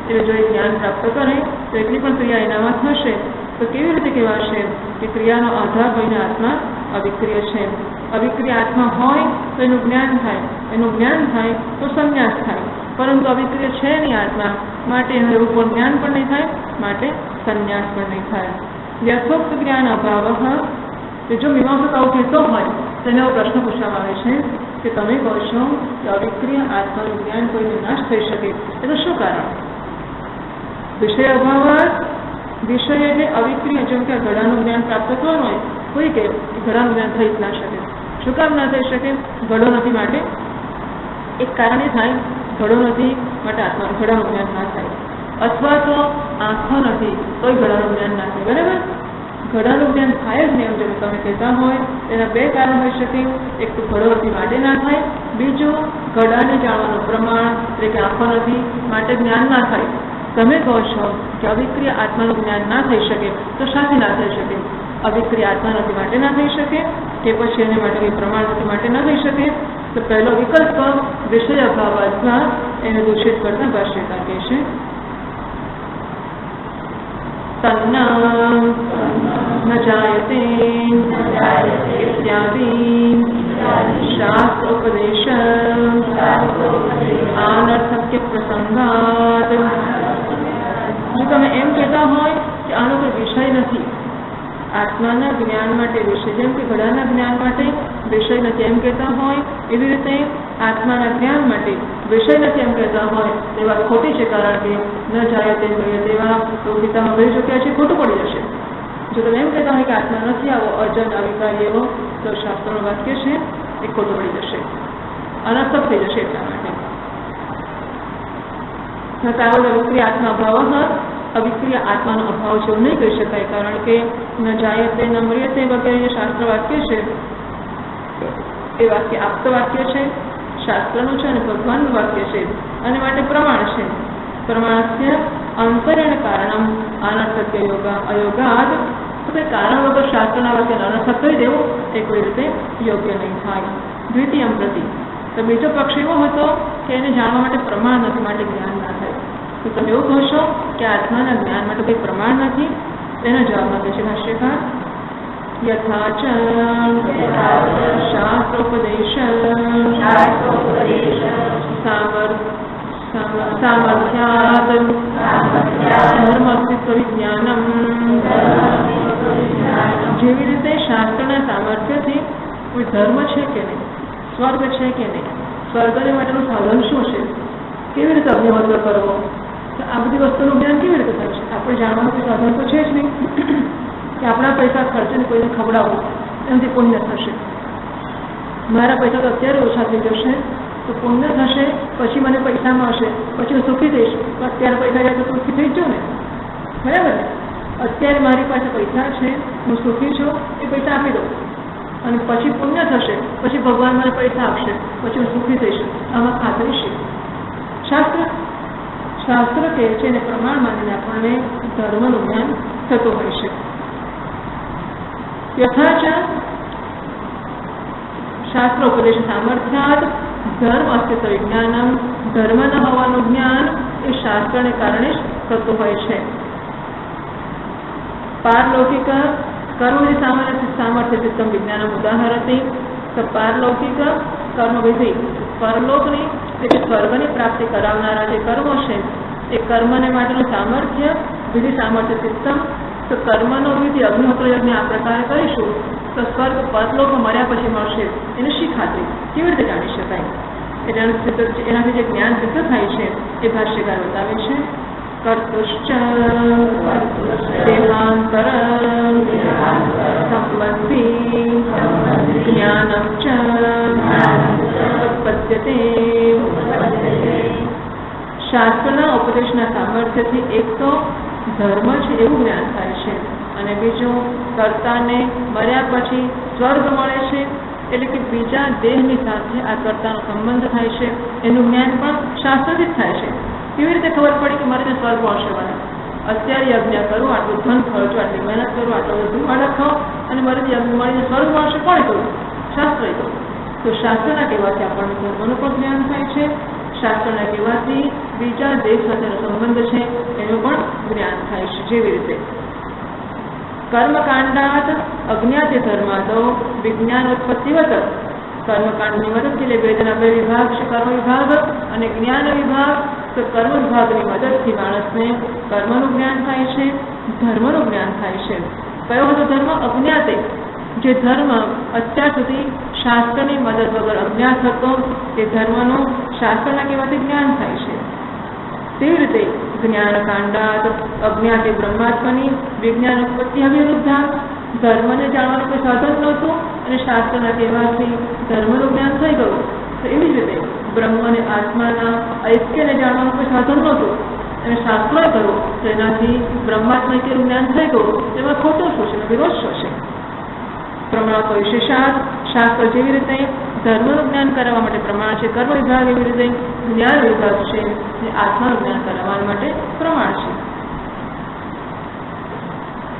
A: એટલે જો એ જ્ઞાન પ્રાપ્ત કરે તો એટલી પણ ક્રિયા એનામાં થશે. તો કેવી રીતે કહેવાશે કે ક્રિયાનો આધાર હોઈને આત્મા અવિક્રિય છે. અવિક્રિય આત્મા હોય તો એનું જ્ઞાન થાય, એનું જ્ઞાન થાય તો સંન્યાસ થાય. પરંતુ અવિક્રિય છે નહીં આત્મા, માટે એનું એવું પણ જ્ઞાન પણ નહીં થાય, માટે સંન્યાસ પણ નહીં થાય. યથોક્ત જ્ઞાન અભાવ. જો મીમાંસક આવું કહેતો હોય તેને એવો પ્રશ્ન પૂછવામાં આવે છે કે તમે કહો છો કે અવિક્રિય આત્માનું જ્ઞાન કોઈને નાશ થઈ શકે, એનું શું કારણ? વિષય અભાવ. વિષય એટલે અવિક્રિય. જેમ કે ઘડાનું જ્ઞાન પ્રાપ્ત થવાનું હોય, કોઈ કહે ઘડાનું જ્ઞાન થઈ જ ના શકે. શું કામ ના થઈ શકે? ઘડો નથી માટે એક કારણ એ થાય, ઘડો નથી માટે આત્મા ઘડાનું જ્ઞાન ના થાય. અથવા તો આંખો નથી તોય ઘડાનું જ્ઞાન ના થાય. બરાબર. ઘડાનું જ્ઞાન થાય જ નહીં એમ જેમ તમે કહેતા હોય તેના બે કારણ હોઈ શકે. એક તો ઘડો નથી માટે ના થાય, બીજું ઘડાને જાણવાનું પ્રમાણ એટલે કે આંખો નથી માટે જ્ઞાન ના થાય. તમે કહો છો કે અવિક્રિય આત્માનું જ્ઞાન ના થઈ શકે, તો શાથી ના થઈ શકે? અવિક્રિય આત્મા નથી માટે ના થઈ શકે, કે પછી એને માટે કોઈ પ્રમાણ નથી માટે ના થઈ શકે? તો પહેલો વિકલ્પ વિષય અભાવ અથવા એને દૂષિત કરતા ભાષ્યકાર કહે છે તન્ના ન જાયતે ઇત્યાદિ શાસ્ત્રોપદેશ આનર્થક્ય પ્રસંગાત. જો તમે એમ કહેતા હોય કે આનો કોઈ વિષય નથી, આત્માના જ્ઞાન માટે વિષય, જેમ કે ઘડાના જ્ઞાન માટે વિષય નથી એમ કહેતા હોય, એવી રીતે આત્માના જ્ઞાન માટે વિષય નથી એમ કહેતા હોય તે વાત ખોટી છે. કારણ કે ન જાય તે જોઈએ તેવા તો ગીતામાં કહી ચૂક્યા છે, ખોટું પડી જશે. જો તમે એમ કહેતા હોય કે આત્મા નથી આવો અજન અવિકારી એવો, તો શાસ્ત્રનું વાક્ય છે એ ખોટું પડી જશે, અનર્થક થઈ જશે. એટલા માટે અવિક્રિય આત્મા અભાવ, અવિક્રિય આત્માનો અભાવ છે એવું નહીં કહી શકાય. કારણ કે ન જાયતે ન મ્રિયતે વગેરે જે શાસ્ત્ર વાક્ય છે એ વાક્ય આપ્ત વાક્ય છે, શાસ્ત્રનું છે અને ભગવાનનું વાક્ય છે, અને માટે પ્રમાણ છે. પ્રમાણસ્ય અંતરેણ કારણમ અનર્થક્ય યોગા અયોગાદ. તો કંઈ કારણ વગર શાસ્ત્રના વાક્યને અનર્થક કરી દેવું એ કોઈ રીતે યોગ્ય નહીં થાય. દ્વિતીયમ પ્રતિ. તો બીજો પક્ષ એવો હતો કે એને જાણવા માટે પ્રમાણ નથી માટે જ્ઞાન ના થાય. તો તમે એવું કહેશો કે આત્માના જ્ઞાન માટે કોઈ પ્રમાણ નથી, તેનો જવાબ આપે છે ભાષ્યકાર યથાચ શાસ્ત્રોપદેશ સામર્થ્યાત ધર્મ અસ્તિત્વ વિજ્ઞાનમ. જેવી રીતે શાસ્ત્રના સામર્થ્યથી કોઈ ધર્મ છે કે નહીં, સ્વર્ગ છે કે નહીં, સ્વર્ગને માટેનું સાધન શું છે, કેવી રીતે અગ્નિહોત્ર કરવો, આ બધી વસ્તુનું જ્ઞાન કેવી રીતે થાય છે? આપણે જાણવાનું કોઈ સાધન તો છે જ નહીં કે આપણા પૈસા ખર્ચીને કોઈને ખવડાવવું, એનાથી પુણ્ય થશે. મારા પૈસા તો અત્યારે ઓછા થઈ જશે તો પુણ્ય થશે, પછી મને પૈસા મળશે, પછી હું સુખી થઈશ. અત્યારે પૈસા જાય તો સુખી થઈ જ જાઉં ને, બરાબર ને? અત્યારે મારી પાસે પૈસા છે, હું સુખી છું, એ પૈસા આપી દઉં, અને પછી પુણ્ય થશે, પછી ભગવાન મને પૈસા આપશે, પછી હું સુખી થઈશ. આમાં ખાતરી છે. શાસ્ત્ર કહે છે અને પ્રમાણ માનીને આપણને ધર્મનું જ્ઞાન થતું હોય છે. યથાચ શાસ્ત્રોપદેશ સામર્થ્યાત ધર્મ અસ્તિત્વ વિજ્ઞાનમ. ધર્મના હોવાનું જ્ઞાન એ શાસ્ત્રને કારણે જ થતું હોય છે. પારલૌકિક કર્મની સામર્થ્ય સિદ્ધમ વિજ્ઞાનમ ઉદાહરતી. તો પારલૌકિક કર્મવિધિ, પરલોકની એટલે સ્વર્ગની પ્રાપ્તિ કરાવનારા જે કર્મો છે એ કર્મને માટેનું સામર્થ્ય વિધિ સામર્થ્ય સિસ્ટમ. તો કર્મનો વિધિ અગ્નિહોત્ર યજ્ઞ આ પ્રકારે કરીશું તો સ્વર્ગ પરલોકમાં મર્યા પછી મળશે, એને શી ખાતરી, કેવી રીતે જાણી શકાય? એટલે એનાથી જે જ્ઞાન સિદ્ધ થાય છે એ ભાષ્યકાર બતાવે છે. કર્તુશ્ચ દેહાંતર સંબંધી જ્ઞાનમ ચ શાસ્ત્રના ઉપદેશના સામર્થ્યથી એક તો ધર્મ છે એવું જ્ઞાન થાય છે, અને બીજું કર્તાને મર્યા પછી સ્વર્ગ મળે છે, એટલે કે બીજા દેહની સાથે આ કર્તાનો સંબંધ થાય છે, એનું જ્ઞાન પણ શાસ્ત્રથી જ થાય છે. કેવી રીતે ખબર પડી કે મારે સ્વર્ગ મળશે? મને અત્યારે યજ્ઞ કરું, આટલું ધન ખર્ચો, આટલી મહેનત કરું, આટલો બધું માળા ખાઓ અને મારે યજ્ઞ મળીને સ્વર્ગ મળશે? કોણે કહ્યું? શાસ્ત્રએ કહ્યું. તો શાસ્ત્રના કહેવાથી આપણને ધર્મનું પણ જ્ઞાન થાય છે, શાસ્ત્રના કહેવાથી બીજા દેહ સાથેનો સંબંધ છે એનું પણ જ્ઞાન થાય છે. જેવી રીતે કર્મકાંડાત અજ્ઞાતે ધર્માદો વિજ્ઞાનોત્પત્તિવત, કર્મકાંડની મદદથી વેદના બે વિભાગ છે, કર્મ વિભાગ અને જ્ઞાન વિભાગ. તો કર્મ વિભાગની મદદથી માણસને કર્મનું જ્ઞાન થાય છે, ધર્મનું જ્ઞાન થાય છે. કયો હતો ધર્મ? અજ્ઞાતે. જે ધર્મ અત્યાર સુધી શાસ્ત્રની મદદ વગર અજ્ઞાત હતો તે ધર્મનું શાસ્ત્રના કહેવાથી જ્ઞાન થાય છે. તેવી રીતે જ્ઞાનકાંડાત અજ્ઞાતે બ્રહ્માત્માની વિજ્ઞાન ઉત્પત્તિ અવિરુદ્ધા, ધર્મને જાણવાનું કોઈ સાધન નહોતું અને શાસ્ત્રના કહેવાથી ધર્મનું જ્ઞાન થઈ ગયું. તો એવી જ રીતે બ્રહ્મ અને આત્માના ઐક્યને જાણવાનું કોઈ સાધન નહોતું અને શાસ્ત્રોએ કહ્યું તો એનાથી બ્રહ્માત્મા ઐક્યનું જ્ઞાન થઈ ગયું. તેમાં ખોટો શું છે? વિરોધ શું છે? પ્રમાણ વિશેષાત, શાસ્ત્ર જેવી રીતે ધર્મનું જ્ઞાન કરાવવા માટે પ્રમાણ છે, કર્મ વિભાગ એવી રીતે જ્ઞાન વિભાગ છે જે આત્માનું જ્ઞાન કરાવવા માટે પ્રમાણ છે.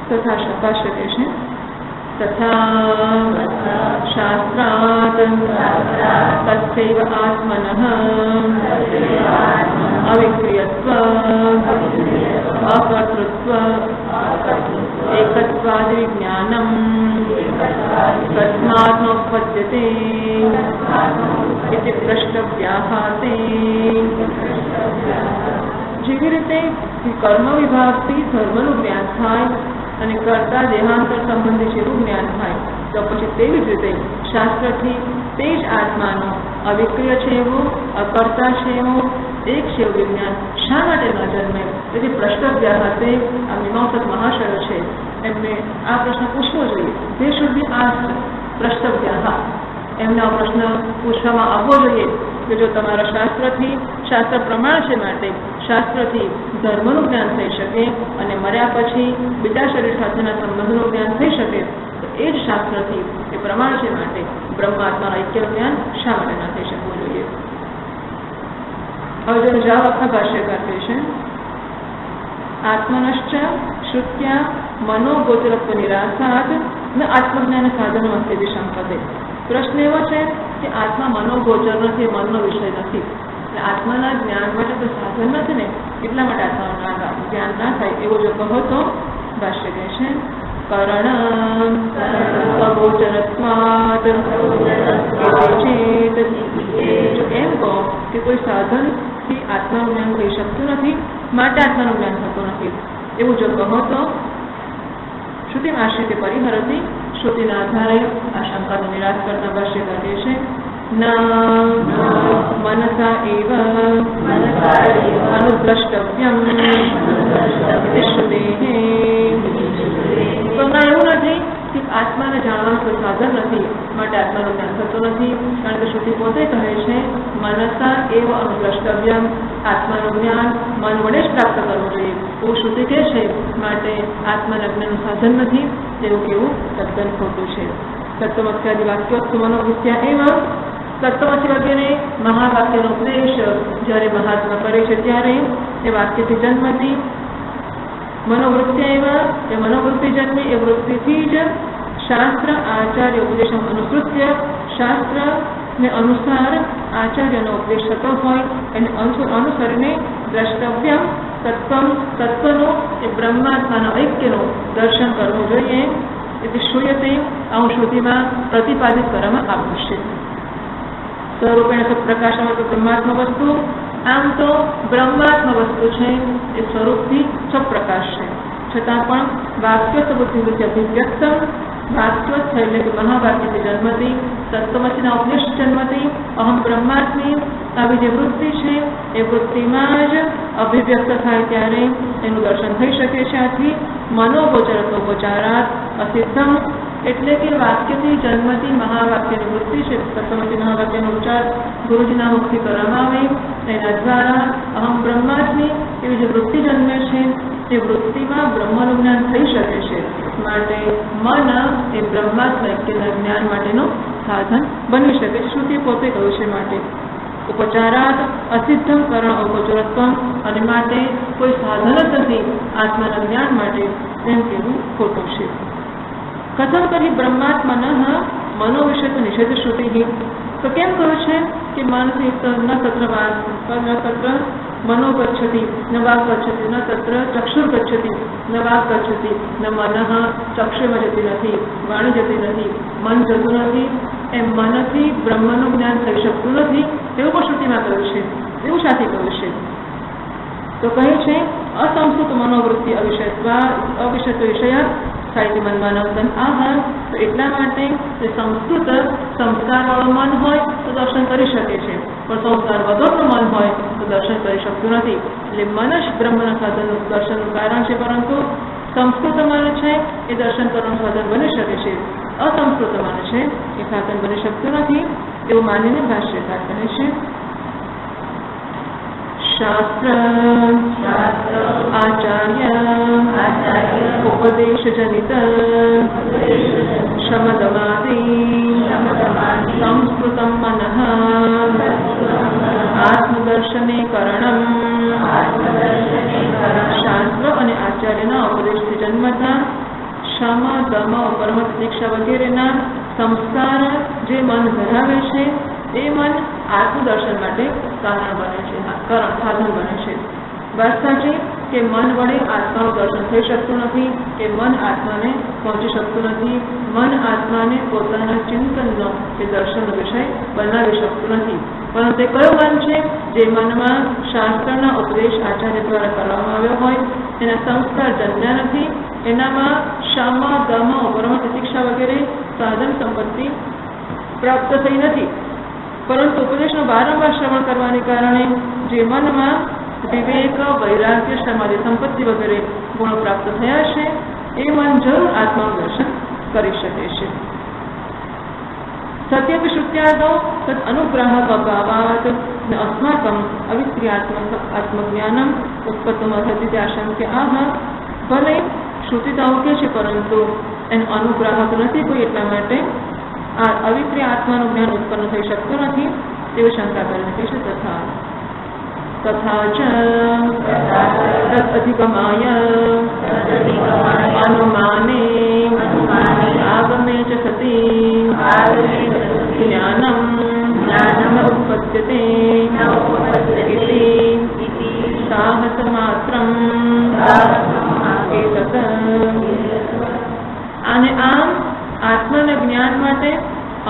A: તથા ભાષ્ય કહે છે તથા શાસ્ત્રાત તસ્યૈવ આત્મનઃ અવિક્રિયત્વ અકર્તૃત્વ એકત્વાદિ વિજ્ઞાનમ તસ્માत् નોત્પદ્યતે ઇતિ પ્રષ્ટવ્યાહાતે. જેવી રીતે કર્મ વિભાગથી ધર્મનું જ્ઞાન થાય અને કર્તા દેહાંતર સંબંધી જેવું જ્ઞાન થાય, તો પછી તેવી જ રીતે શાસ્ત્રથી તે જ આત્માનું અવિક્રિય છે એવું, અકર્તા છે એવું, એક છે એવું વિજ્ઞાન શા માટે ન જન્મે? તેથી પ્રષ્ટવ્યાહાતે આ મીમાંસક મહાશયો છે એમને આ પ્રશ્ન પૂછવો જોઈએ. તે સુધી આ પ્રષ્ટવ્યાહ એમને આ પ્રશ્ન પૂછવામાં આવવો જોઈએ કે જો તમારા શાસ્ત્રથી, શાસ્ત્ર પ્રમાણ છે માટે શાસ્ત્રથી ધર્મનું જ્ઞાન થઈ શકે અને મર્યા પછી બીજા શરીર સાથેના સંબંધનું જ્ઞાન થઈ શકે, તો એ જ શાસ્ત્રથી એ પ્રમાણ છે માટે બ્રહ્માત્માના ઐક્યનું જ્ઞાન શા માટે ના થઈ શકવું જોઈએ? હવે જેનો જવાબ આપણા ભાષ્યકાર કહે છે આત્મનશ્ચ શ્રુત્યા મનોગોચરત્વ નિરાશાત ન આત્મજ્ઞાન સાધનો અસ્તિ વિશંકતે. પ્રશ્ન એવો છે કે આત્મા મનોગોચર નથી, મનનો વિષય નથી, એટલે આત્માના જ્ઞાન માટે કોઈ સાધન નથી ને, એટલા માટે આત્માનું જ્ઞાન ના થાય એવો જો કહો તો ભાષ્ય કહે છે કરણ અગોચરત્વાત. જો એમ કહો કે કોઈ સાધનથી આત્માનું જ્ઞાન થઈ શકતું નથી માટે આત્માનું જ્ઞાન થતું નથી એવું જો કહો તો શ્રુતિ આશ્રિત પરિહરતી, શ્રુતિના આધારે આ શંકાનો નિરાશ કરતા ભાષ્ય કહે છે મનસા એવ અનુદ્રષ્ટવ્યમ શ્રુતે. તો ના એવું નથી કે આત્માને જાણવાનું કોઈ સાધન નથી માટે આત્માનું જ્ઞાન થતું નથી, કારણ કે શ્રુતિ પોતે કહે છે મનસા એવ અનુદ્રષ્ટવ્યમ, આત્માનું જ્ઞાન મન વડે જ પ્રાપ્ત કરવું જોઈએ એવું શ્રુતિ કહે છે, માટે આત્માના જ્ઞાનનું સાધન નથી તેવું કેવું તદ્દન ખોટું છે. તત્વમસ્યાદિ વાક્યોત્સુ મનોવૃત્ત્યા એવ, તત્વમસી વગેરે મહાવાક્યનો ઉપદેશ જ્યારે મહાત્મા કરે છે ત્યારે એ વાક્યથી જન્મતી મનોવૃત્ત્યા એવ, એ મનોવૃત્તિ જન્મે એ વૃત્તિથી જ શાસ્ત્ર આચાર્ય ઉપદેશ અનુસૃત્ય, શાસ્ત્રને અનુસાર આચાર્યનો ઉપદેશ થતો હોય એને અનુસરીને દ્રષ્ટવ્યમ તત્વનું એ બ્રહ્માત્માના ઐક્યનું દર્શન કરવું જોઈએ. એટલે શ્રૂયતે આવું શ્રુતિમાં પ્રતિપાદિત કરવામાં આવ્યું છે. સ્વરૂપેણ સત્પ્રકાશમાં તો બ્રહ્માત્મ વસ્તુ, આમ તો બ્રહ્માત્મ વસ્તુ છે એ સ્વરૂપથી સપ્રકાશ છે, છતાં પણ વાક્ય બુદ્ધિ અભિવ્યક્ત, વાક્ય એટલે કે મહાવાક્યથી જન્મતી, તત્વમસીના ઉપદેશ જન્મતી અહમ બ્રહ્માત્મી આવી જે વૃત્તિ છે એ વૃત્તિમાં જ અભિવ્યક્ત થાય ત્યારે એનું દર્શન થઈ શકે છે. આથી મનોગોચરત્વોપચારાત અસિદ્ધમ એટલે કે વાક્યથી જન્મથી મહાવાક્યની વૃત્તિ છે. તત્વમસી મહાવાક્યનો ઉચ્ચાર ગુરુજીના મુખથી કરવામાં આવે એના દ્વારા અહમ બ્રહ્માસ્મિ એવી જે વૃત્તિ જન્મે છે તે વૃત્તિમાં બ્રહ્મનું જ્ઞાન થઈ શકે છે. માટે મન એ બ્રહ્માસ્મિ જ્ઞાન માટેનું સાધન બની શકે છે. શ્રુતિ પોતે કહ્યું છે માટે ઉપચારાત અસિદ્ધમ કરણ ઔપચારત્વમ અને માટે કોઈ સાધન જ નથી આત્માના જ્ઞાન માટે એમ કહેવું ખોટું છે. કથમ કરી બ્રહ્માત્મન મનો વિશે તો નિષેધ શ્રુતિ. તો કેમ કહ્યું છે કે મનથી ન તત્ર મનો ગચ્છતિ ન વાક ગચ્છતિ ન તત્ર ચક્ષુર ગચ્છતિ ન વાક ગચ્છતિ ન મનઃ ચક્ષુમાં જતી નથી, વાણી જતી નથી, મન જતું નથી. એમ મનથી બ્રહ્મનું જ્ઞાન થઈ શકતું નથી તેવું પણ શ્રુતિમાં કહ્યું છે. એવું સાથે કહ્યું છે. તો કહે છે અસંસ્કૃત મનોવૃત્તિ અવિષય વિષય સાહિત્ય મનમાં નવતન આહાર. તો એટલા માટે જે સંસ્કૃત સંસ્કારવાળું મન હોય તો દર્શન કરી શકે છે, પણ સંસ્કાર વગરનું મન હોય તો દર્શન કરી શકતું નથી. એટલે મન જ બ્રહ્મના સાધનનું દર્શનનું કારણ છે, પરંતુ સંસ્કૃત મન છે એ દર્શન કરવાનું સાધન બની શકે છે. અસંસ્કૃત મન છે એ સાધન બની શકતું નથી એવું માનીને ભાષ્યકાર કહે છે શાસ્ત્ર આચાર્ય ઉપદેશ જનિત શમદમાદી સંસ્કૃતમ મનઃ આત્મદર્શને કરણમ. શાસ્ત્ર અને આચાર્યના ઉપદેશથી જન્મતા શમ દમ પરમ પ્રતીક્ષા વગેરેના સંસ્કાર જે મન ધરાવે છે એ મન આત્મદર્શન માટે કારણ બને છે, સાધન બને છે. વાત સાચી કે મન વડે આત્માનું દર્શન થઈ શકતું નથી, કે મન આત્માને પહોંચી શકતું નથી. મન આત્માને પોતાના ચિંતનનો કે દર્શનનો વિષય બનાવી શકતું નથી. પરંતુ તે કયો મન છે જે મનમાં શાસ્ત્રના ઉપદેશ આચાર્ય દ્વારા કરવામાં આવ્યો હોય, એના સંસ્કાર જન્મ્યા નથી, એનામાં શમ દમ પરમ પ્રતીક્ષા વગેરે સાધન સંપત્તિ પ્રાપ્ત થઈ નથી, પરંતુ ઉપદેશનું વારંવાર શ્રવણ કરવાને કારણે જે મનમાં વિવેક વૈરાગ્ય સમાધિ સંપત્તિ વગેરે ગુણો પ્રાપ્ત થયા છે એ મન જરૂર આત્માનું દર્શન કરી શકે છે. સત્યપી શ્રુત્યાદો તદ અનુગ્રાહક અભાવાત અસ્માકમ અવિક્રિયાત્મજ્ઞાનમ ઉત્પત્તિમર્હતિ આશંક્ય આહ. ભલે શ્રુતિ તો કે છે પરંતુ એનો અનુગ્રાહક નથી કોઈ, એટલા માટે આ અવિક્રિય આત્માનું જ્ઞાન ઉત્પન્ન થઈ શકતું નથી તેવી શંકા કરીને કહે છે. તથા ચ તદધિગમાય અનુમાને આગમે ચ સતી જ્ઞાનમ ઉત્પદ્યતે ઇતિ સાહસમાત્રમ એતત. અને આમ આત્માના જ્ઞાન માટે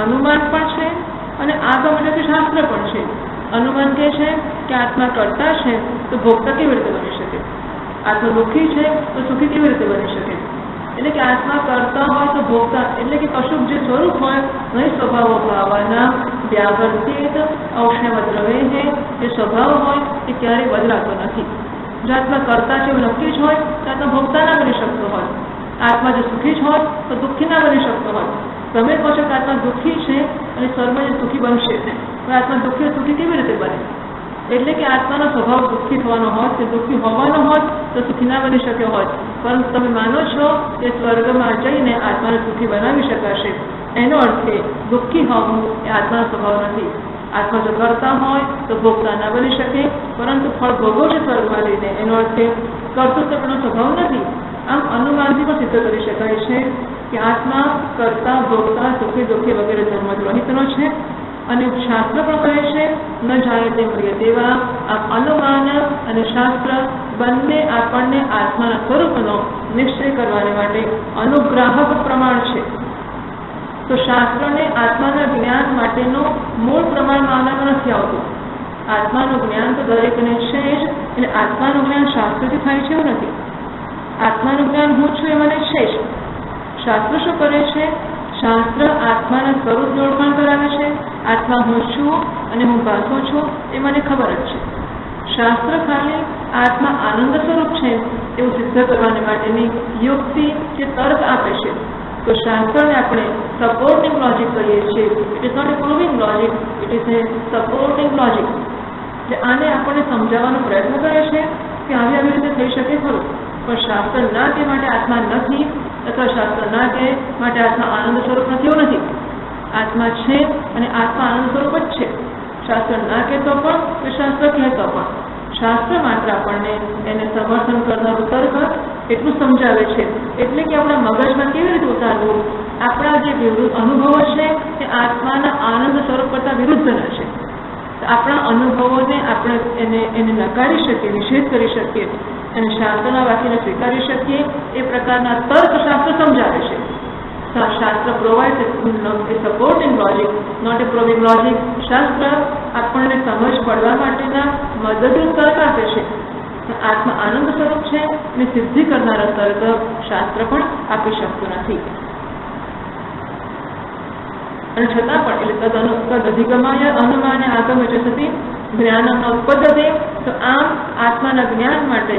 A: અનુમાન પણ છે અને આગમ એટલે કે શાસ્ત્ર પણ છે. અનુમાન કહે છે કે આત્મા કરતા છે તો ભોગતા કેવી રીતે બની શકે, આત્મા દુઃખી છે તો સુખી કેવી રીતે બની શકે. એટલે કે આત્મા કરતા હોય તો ભોગતા, એટલે કે કશુંક જે સ્વરૂપ હોય નહીં સ્વભાવો ભાવના વ્યાવર્તિત ઔષ્ણ્યવદ્રવે છે, જે સ્વભાવ હોય એ ક્યારેય બદલાતો નથી. જો આત્મા કરતા છે એવું નક્કી જ હોય તો આત્મા ભોગતા ના બની શકતો હોય. આત્મા જો સુખી જ હોય તો દુઃખી ના બની શકતો હોય. તમે કહો છો કે આત્મા દુઃખી છે અને સ્વર્ગમાં જે સુખી બનશે, પણ આત્મા દુઃખી સુખી કેવી રીતે બને? એટલે કે આત્માનો સ્વભાવ દુઃખી થવાનો હોત કે દુઃખી હોવાનો હોત તો સુખી ના બની શક્યો હોત, પરંતુ તમે માનો છો કે સ્વર્ગમાં જઈને આત્માને સુખી બનાવી શકાશે. એનો અર્થ કે દુઃખી હોવું એ આત્માનો સ્વભાવ નથી. આત્મા જો કરતા હોય તો ભોગતા ના બની શકે, પરંતુ ફળ ભોગવો છે સ્વર્ગમાં લઈને, એનો અર્થ કે કર્તૃત્વનો સ્વભાવ નથી. આમ અનુમાનથી પણ સિદ્ધ કરી શકાય છે કે આત્મા કરતા ભોગતા સુખી દુઃખી વગેરે ધર્મથી રહિતનો છે. અને શાસ્ત્ર પણ કહે છે ન જાય તે પ્રિય તેવા. આમ અનુમાન અને શાસ્ત્ર બંને આપણને આત્માના સ્વરૂપનો નિશ્ચય કરવાને માટે અનુગ્રાહક પ્રમાણ છે. તો શાસ્ત્રને આત્માના જ્ઞાન માટેનું મૂળ પ્રમાણ માનવામાં નથી આવતું. આત્માનું જ્ઞાન તો દરેકને છે જ, એટલે આત્માનું જ્ઞાન શાસ્ત્રથી થાય છે એવું નથી. આત્માનું જ્ઞાન હું છું એ મને છે જ. શાસ્ત્ર શું કરે છે? શાસ્ત્ર આત્માના સ્વરૂપની ઓળખાણ કરાવે છે. આત્મા હું છું અને હું ભાસું છું એ મને ખબર જ છે. શાસ્ત્ર ખાલી આત્મા આનંદ સ્વરૂપ છે એવું સિદ્ધ કરવાને માટેની યુક્તિ કે તર્ક આપે છે. તો શાસ્ત્રને આપણે સપોર્ટિંગ લોજિક કહીએ છીએ. It is not a proving logic, it is a supporting logic. એટલે આને આપણને સમજાવવાનો પ્રયત્ન કરે છે કે આવી રીતે થઈ શકે ખરું, પણ શાસ્ત્ર ના કે માટે આત્મા નથી, અથવા શાસ્ત્ર ના કે માટે આત્મા આનંદ સ્વરૂપ નથી, એવું નથી. આત્મા છે અને આત્મા આનંદ સ્વરૂપ જ છે. શાસ્ત્ર ના કહેતો પણ કે શાસ્ત્ર કહેતો પણ, શાસ્ત્ર માત્ર આપણને એને સમર્થન કરનારું તર્ક એટલું સમજાવે છે. એટલે કે આપણા મગજમાં કેવી રીતે ઉતારવું, આપણા જે વિરુદ્ધ અનુભવો છે તે આત્માના આનંદ સ્વરૂપ કરતા વિરુદ્ધના છે. આપણા અનુભવોને આપણે એને નકારી શકીએ, નિષેધ કરી શકીએ અને શાસ્ત્રના વાક્યને સ્વીકારી શકીએ, એ પ્રકારના તર્ક શાસ્ત્ર સમજાવે છે. શાસ્ત્ર provide a supporting logic, not a proving logic. શાસ્ત્ર આપણને સમજ પડવા માટેના મદદરૂપ તર્ક આપે છે. આત્મા આનંદ સ્વરૂપ છે અને સિદ્ધિ કરનારા તર્ક શાસ્ત્ર પણ આપી શકતું નથી. અને છતાં પણ એટલે તદધિગમાય અનુમાને આગમ સતી જ્ઞાન ઉત્પદ્યતે. તો આમ આત્માના જ્ઞાન માટે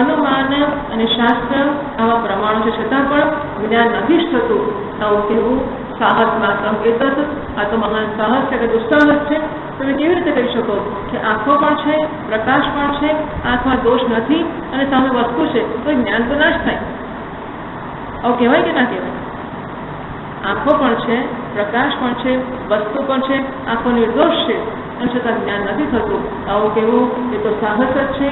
A: અનુમાન અને શાસ્ત્ર આવા પ્રમાણો છે, છતાં પણ જ્ઞાન નથી જ થતું. આવું કેવું સાહસ માત્ર એ તત્વ, આ તો મહાન સાહસ છે કે દુસ્સાહસ છે. તમે કેવી રીતે કહી શકો કે આંખો પણ છે, પ્રકાશ પણ છે, આંખમાં દોષ નથી અને સામે વસ્તુ છે, તો જ્ઞાન તો ના જ થાય. આવું કહેવાય કે ના કહેવાય? આંખો પણ છે, પ્રકાશ પણ છે, વસ્તુ પણ છે, આંખો નિર્દોષ છે અને છતાં જ્ઞાન નથી થતું. આવું કેવું એ તો સાહસ જ છે.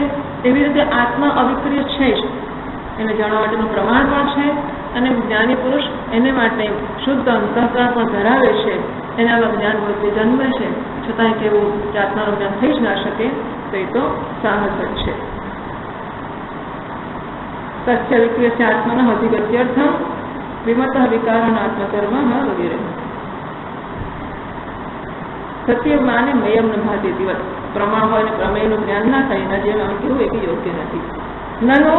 A: એવી રીતે આત્મા અવિક્રિય છે જ, એને જાણવા માટેનું પ્રમાણ પણ છે અને જ્ઞાની પુરુષ એને માટે શુદ્ધ અંતઃકરણ પણ ધરાવે છે. એનામાં જ્ઞાન વૃત્તિ જન્મે છે, છતાંય કેવું કે આત્માનું જ્ઞાન થઈ જ ના શકે, તો એ તો સાહસ જ છે. સત્ય વિક્રિય આત્માના અધિગત્યર્થમ વિમત વિકારણ આત્મકર્મ વગેરે. સત્ય માને મયમ ન ભાતી દિવસ પ્રમાણ હોય ને પ્રમેયનું જ્ઞાન ના થાય, એના જેમ આમ કેવું એ બી યોગ્ય નથી. નનો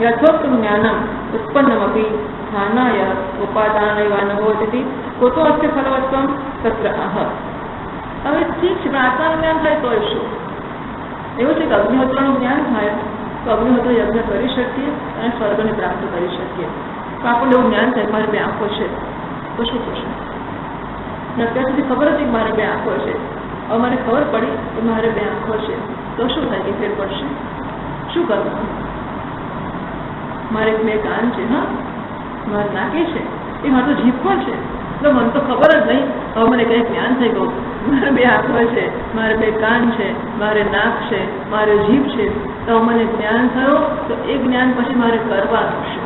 A: યથોક્ત જ્ઞાનમ ઉત્પન્નમપી સ્થાનાય ઉપાદાનયવાન હોતી કોતો અસ્ય ફલવત્વમ તત્ર આહ. હવે ઠીક છે, પણ આત્માનું જ્ઞાન થાય તો શું? એવું છે કે અગ્નિહોત્રનું જ્ઞાન થાય તો અગ્નિહોત્ર યજ્ઞ કરી શકીએ અને સ્વર્ગને પ્રાપ્ત કરી શકીએ. તો આપણને એવું જ્ઞાન થાય મારી બે આંખો છે તો શું થશે? અત્યાર સુધી ખબર હતી કે મારે બે આંખો છે, હવે મને ખબર પડી કે મારે બે આંખો છે, તો શું થાય કે ફેર પડશે? શું કરવાનું? મારે બે કાન છે, હા મારે નાકે છે, એ મારે તો જીભ પણ છે, તો મને તો ખબર જ નહીં. હવે મને કંઈ જ્ઞાન થઈ ગયું, મારે બે આંખો છે, મારે બે કાન છે, મારે નાક છે, મારે જીભ છે, તો મને જ્ઞાન થયો. તો એ જ્ઞાન પછી મારે કરવાનું છે,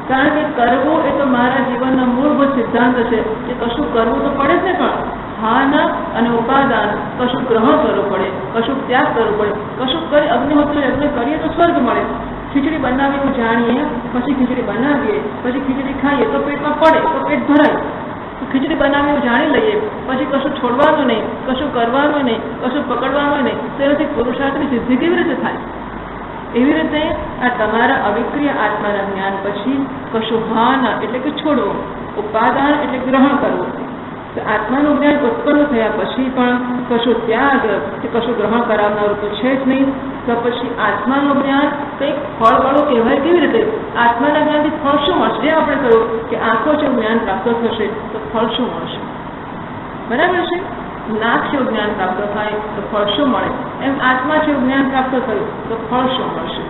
A: કારણ કે કરવું એ તો મારા જીવનનો મૂળભૂત સિદ્ધાંત છે કે કશું કરવું તો પડે જ ને, પણ હાન અને ઉપાદાન કશું ગ્રહણ કરવું પડે, કશું ત્યાગ કરવું પડે. કશું કરી અગ્નિહોત્ર યજ્ઞ કરીએ તો સ્વર્ગ મળે. ખીચડી બનાવી જાણીએ, પછી ખીચડી બનાવીએ, પછી ખીચડી ખાઈએ તો પેટમાં પડે તો પેટ ભરાય. ખીચડી બનાવી જાણી લઈએ, પછી કશું છોડવાનું નહીં, કશું કરવાનું નહીં, કશું પકડવાનું નહીં, તો એનાથી પુરુષાર્થની સિદ્ધિ કેવી રીતે થાય? એવી રીતે આ તમારા અવિક્રિય આત્માના જ્ઞાન પછી કશું ભાન એટલે કે છોડવું, ઉપાદાન એટલે ગ્રહણ કરવું. તો આત્માનું જ્ઞાન ઉત્પન્ન થયા પછી પણ કશું ત્યાગ કે કશું ગ્રહણ કરાવનારું તો છે જ નહીં. તો પછી આત્માનું જ્ઞાન કંઈક ફળવાળું કહેવાય કેવી રીતે? આત્માના જ્ઞાનથી ફળ શું મળશે? જે આપણે કહ્યું કે આંખો છે જ્ઞાન પ્રાપ્ત થશે તો ફળ શું મળશે? બરાબર છે. નાક છે જ્ઞાન પ્રાપ્ત થાય તો ફળ શું મળે? એમ આત્મા છે જ્ઞાન પ્રાપ્ત થયું તો ફળ શું મળશે?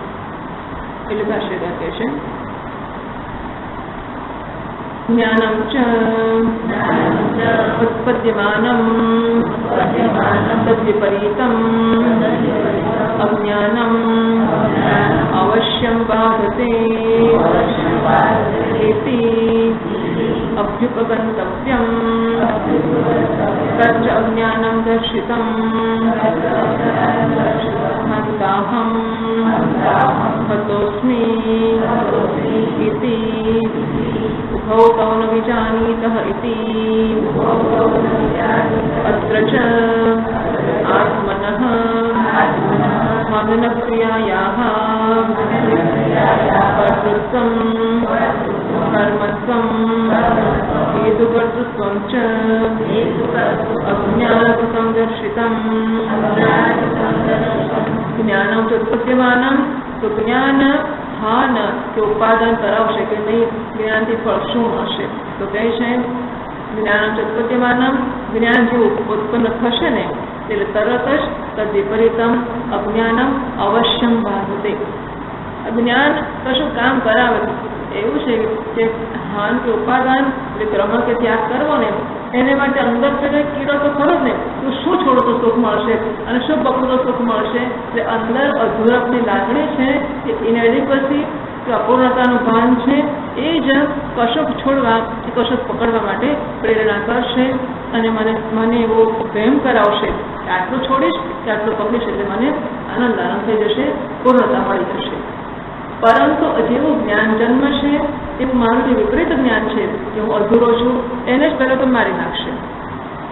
A: એટલે ભાષ્યકાર કહે છે જ્ઞાનમ ચ ઉત્પદ્યમાનમ તદ્વિપરીતમ અજ્ઞાનમ અવશ્યમ બાધતે ઇતિ અભ્યુપગંતવ્યમ તચ્ચ અજ્ઞાનમ દર્શિતમ હંતાહમ હતોસ્મિ ઇતિ ઉભૌ ન વિજાનીતઃ ઇતિ અત્ર ચ આત્મનઃ મનનક્રિયાયાઃ કર્તૃત્વં કર્મત્વં હેતુકર્તૃત્વં ચ અજ્ઞાનકૃतं દર્શિતમ. જ્ઞાનમ ચોત્પદ્યમાનમ, તો જ્ઞાન ભાન કે ઉપાદાન કરાવશે કે નહીં, જ્ઞાનથી ફળ શું મળશે? તો કહે છે જ્ઞાન ચત્પદ્યમાનમ, જ્ઞાન જેવું ઉત્પન્ન થશે ને એટલે તરત જ તદ વિપરીતમ અજ્ઞાનમ અવશ્યમ બાધતે. જ્ઞાન કશું કામ કરાવે એવું છે કે હાન કે ઉપાદાન એટલે ગ્રહણ કે ત્યાગ કરવો ને એને માટે અંદર કીડો તો ખરો જ ને, તો શું છોડો તો સુખ મળશે અને શું પકડો તો સુખ મળશે. એટલે અંદર અધૂરપની લાગણી છે કે ઇનએડિક્વસી કે અપૂર્ણતાનું ભાન છે, એ જ કશુંક છોડવા કે કશુંક પકડવા માટે પ્રેરણા કરશે અને મને એવો વહેમ કરાવશે કે આટલું છોડીશ કે આટલું પકડીશ એટલે મને આનંદ થઈ જશે, પૂર્ણતા મળી જશે. પરંતુ જેવું જ્ઞાન જન્મશે એવું મારું જે વિપરીત જ્ઞાન છે કે હું અધૂરો છું એને જ પહેલાં તો મારી નાખશે.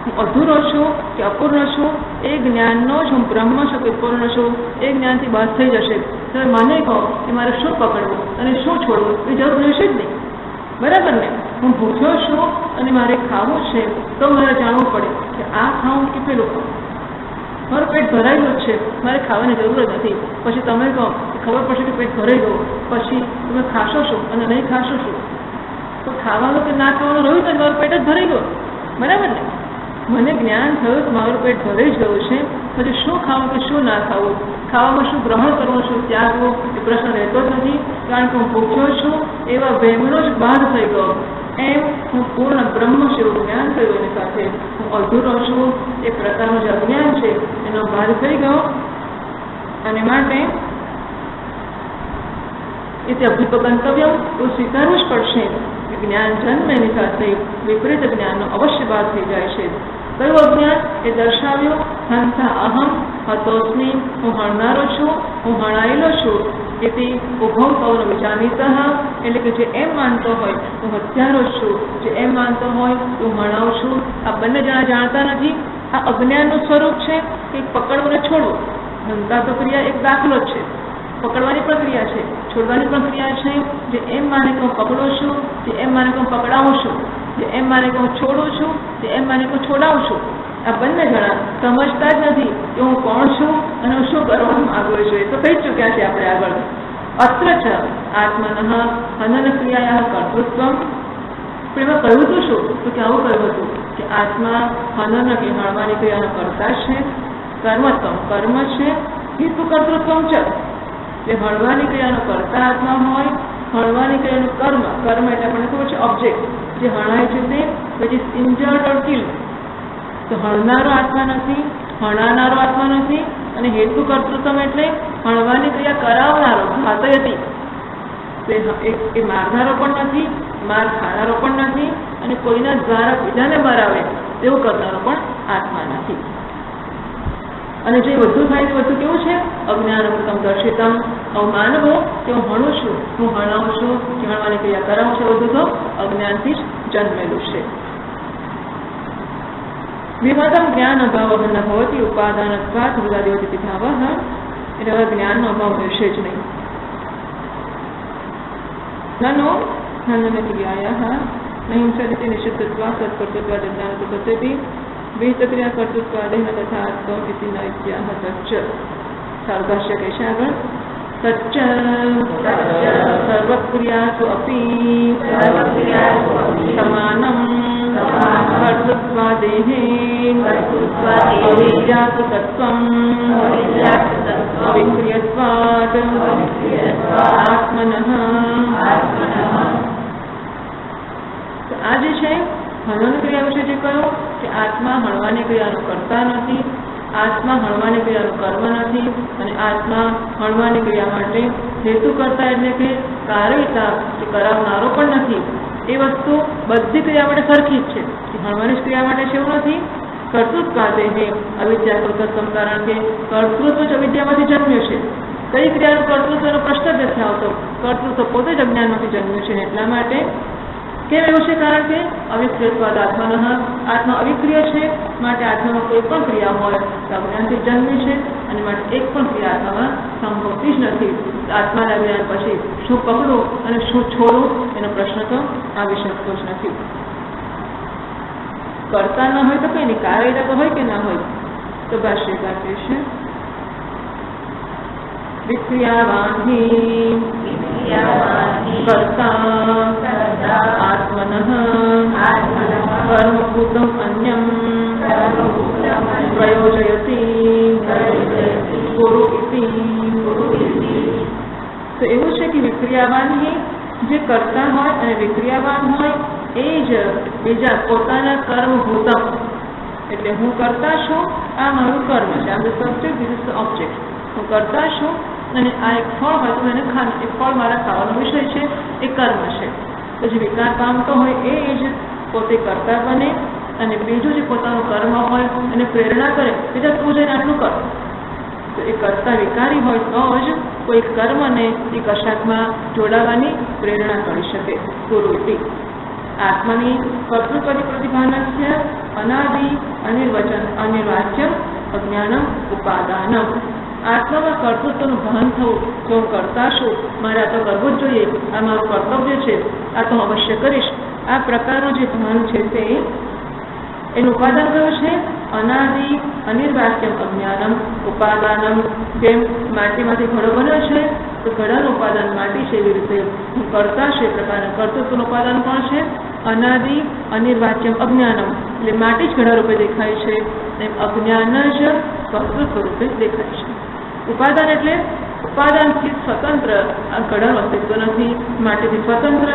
A: હું અધૂરો છું કે અપૂર્ણ છું એ જ્ઞાનનો જ હું બ્રહ્મ છું કે પૂર્ણ છું એ જ્ઞાનથી બહાર થઈ જશે. તમે મને કહો કે મારે શું પકડવું અને શું છોડવું એ જરૂર રહેશે જ નહીં, બરાબર ને? હું ભૂખ્યો છું અને મારે ખાવું છે તો મારે જાણવું પડે કે આ ખાવું કે પેલું ખાવું. મારું પેટ ભરાયેલું જ છે, મારે ખાવાની જરૂર નથી. પછી તમે કહો ખબર પડશે કે પેટ ભરાઈ ગયું, પછી તમે ખાશો શું અને નહીં ખાશો શું? તો ખાવાનું કે ના ખાવાનું રહ્યું તો મારું પેટ જ ભરાઈ ગયું, બરાબર ને? મને જ્ઞાન થયું કે મારું પેટ ભરાઈ જ ગયું છે, પછી શું ખાવું કે શું ના ખાવું, ખાવામાં શું ગ્રહણ કરવું શું ત્યાગવું એ પ્રશ્ન રહેતો જ નથી, કારણ કે હું ભૂખ્યો છું એવા વહેમનો જ બાદ થઈ ગયો. એમ હું પૂર્ણ બ્રહ્મ જેવું જ્ઞાન થયું એની સાથે હું અધૂરો છું એ પ્રકારનું જે અજ્ઞાન છે એનો બાદ થઈ ગયો. અને માટે એ અભ્યુપગંતવ્ય એવું સ્વીકારવું જ પડશે કે જ્ઞાન જન્મ એની સાથે વિપરીત જ્ઞાનનો અવશ્ય બાદ થઈ જાય છે. કયું અજ્ઞાન? એ દર્શાવ્યું હંસા અહમ હતોસ્મી, હું હણનારો છું, હું હણાયેલો છું. એથી ઉભમ કૌર વિજાનીત, એટલે કે જે એમ માનતો હોય હું હત્યારો છું, જે એમ માનતો હોય હું હણાવ છું. આ બંને જણા જાણતા નથી. આ અજ્ઞાનનું સ્વરૂપ છે કે પકડવું ને છોડવું. હંતા તો ક્રિયા એક દાખલો જ છે, પકડવાની પ્રક્રિયા છે, છોડવાની પ્રક્રિયા છે. જે એમ માને કે હું પકડું છું, જે એમ માને કે હું પકડાવું છું, જે એમ માને કે હું છોડું છું, જે એમ માને કે હું છોડાવું છું. આ બંને જણા સમજતા જ નથી કે હું કોણ છું અને હું શું કરવાનું માગું છું. તો કહી ચૂક્યા છે આપણે આગળ. અત્ર ચ આત્મનઃ હનન ક્રિયાયા કર્તૃત્વમ. એમાં કહ્યું હતું શું? તો કે આવું કહ્યું હતું કે આત્મા હનન કે હળવાની ક્રિયાનો કર્તા છે, કર્મત્વમ કર્મ છે, હેતુ કર્તૃત્વમ છે. જે હળવાની ક્રિયાનો કર્તા આત્મા હોય, હળવાની ક્રિયાનું કર્મ, કર્મ એટલે આપણને ખબર છે ઓબ્જેક્ટ જે હણાય છે તે, પછી ઇન્જર્ડ ઓર કિલ્ડ. તો હણનારો આત્મા નથી, હણાનારો આત્મા નથી. અને હેતુ કર્તૃત્વ એટલે હણવાની ક્રિયા કરાવનારો, ઘાતયતી. એ મારનારો પણ નથી, માર ખાનારો પણ નથી, અને કોઈના દ્વારા બીજાને મરાવે એવું કરનારો પણ આત્મા નથી. અને જે બધું થાય તે બધું કેવું છે? અજ્ઞાનમૃતમ દર્શિતમ. હું માનવો કે હું હણું છું, હું હણાવું છું, કે હણવાની ક્રિયા કરાવું છું, બધું તો અજ્ઞાનથી જ જન્મેલું છે. વિવાદમ જ્ઞાન અભાવ ન ભવતી ઉપાદાનત્વાત વિવાદિવતી ભાવ. એટલે હવે જ્ઞાનનો અભાવ રહેશે જ નહીં. નનો હનન ક્રિયાયા નહિંસા નિષિદ્ધત્વા સત્કર્તૃત્વાદ જ્ઞાનકૃતેપી વિહિતક્રિયા કર્તૃત્વાદેન તથા આત્મવિતિ ન ઇત્યાહ તચ્ચ. સાર્વભાષ્ય કહે છે આગળ. તચ્ચ સર્વક્રિયાસુ અપી સમાનમ કર્તૃત્વાદેહે અવિદ્યાસુ તત્વમ અવિક્રિયત્વાદ આત્મનઃ. આ જે છે હનન ક્રિયા વિશે જે કહ્યું કે આત્મા હણવાની ક્રિયાનો કરતા નથી, આત્મા હણવાની ક્રિયાનું કર્મ નથી, અને આત્મા હણવાની ક્રિયા માટે હેતુ કરતા એટલે કે કારણતા કે કરાવનારો પણ નથી. એ વસ્તુ બધી ક્રિયા માટે સરખી જ છે. હણવાની ક્રિયા માટે છે એવું નથી. કર્તૃત્વાદે હે અવિદ્યા કૃતત્વમ, કારણ કે કર્તૃત્વ જ અવિદ્યામાંથી જન્મ્યું છે. કઈ ક્રિયાનું કર્તૃત્વનો પ્રશ્ન જ નથી આવતો. કર્તૃત્વ પોતે જ અજ્ઞાનમાંથી જન્મ્યું છે. એટલા માટે કેમ એવું છે? કારણ કે અવિક્રિયત્વાદ આત્માનઃ, આત્મા અવિક્રિય છે. માટે આત્મામાં કોઈ પણ ક્રિયા હોય તો અજ્ઞાનથી જન્મી છે, અને માટે એક પણ ક્રિયા આત્મામાં સંભવતી જ નથી. આત્માના જ્ઞાન પછી શું પકડવું અને શું છોડવું એનો પ્રશ્ન તો આવી શકતો જ નથી. કરતા ન હોય તો કઈ નહીં, કાર્ય તો હોય કે ના હોય. તો ભાષ્યકાર કહેશે વિક્રિયાવાન હિ कर्ता आत्मनः कर्मभूतम् अन्यं प्रयोजयति गुरु इति। तो એવું છે કે વિક્રિયાવાન જે કરતા હોય અને વિક્રિયાવાન હોય એ જ બીજા પોતાના કર્મભૂતમ, એટલે હું કરતા છું, આ મારું કર્મ છે, આમ the subject, this is the object. હું કરતા છું અને આ એક ફળ હોય તો એને ખાવાનું, એ ફળ મારા ખાવાનો વિષય છે, એ કર્મ છે. તો જે વિકાર પામતો હોય એ જ પોતે કરતા બને અને બીજું જે પોતાનું કર્મ હોય એને પ્રેરણા કરે, બીજા તું જઈને આટલું કર. તો એ કરતા વિકારી હોય તો જ કોઈ કર્મને એ કશાકમાં જોડાવાની પ્રેરણા કરી શકે. ગુરુતિ આત્માની કર્તૃપરી પ્રતિભાનસ્ય અનાદિ અનિર્વાચ્યમ અજ્ઞાનમ ઉપાદાનમ. આત્મામાં કર્તૃત્વનું ભાન થવું, જો હું કરતા છું, મારે આ તો કરવું જ જોઈએ, આ મારું કર્તવ્ય છે, આ તો અવશ્ય કરીશ, આ પ્રકારનું જે ભાન છે તે એનું ઉપાદાન કયું છે? અનાદિ અનિર્વાચ્યમ અજ્ઞાનમ ઉપાદાનમ. જેમ માટીમાંથી ઘડો બન્યો છે તો ઘડાનું ઉપાદાન માટી છે, એવી રીતે હું કરતા છે પ્રકારના કર્તૃત્વનું ઉપાદાન પણ છે અનાદિ અનિર્વાચ્યમ અજ્ઞાનમ, એટલે માટી જ ઘડા રૂપે દેખાય છે, એમ અજ્ઞાન જ કર્તૃત્વ રૂપે દેખાય છે. ઉપાદાન એટલે ઉપાદાનથી સ્વતંત્ર આ ઘડાનું અસ્તિત્વ નથી, માટીથી સ્વતંત્ર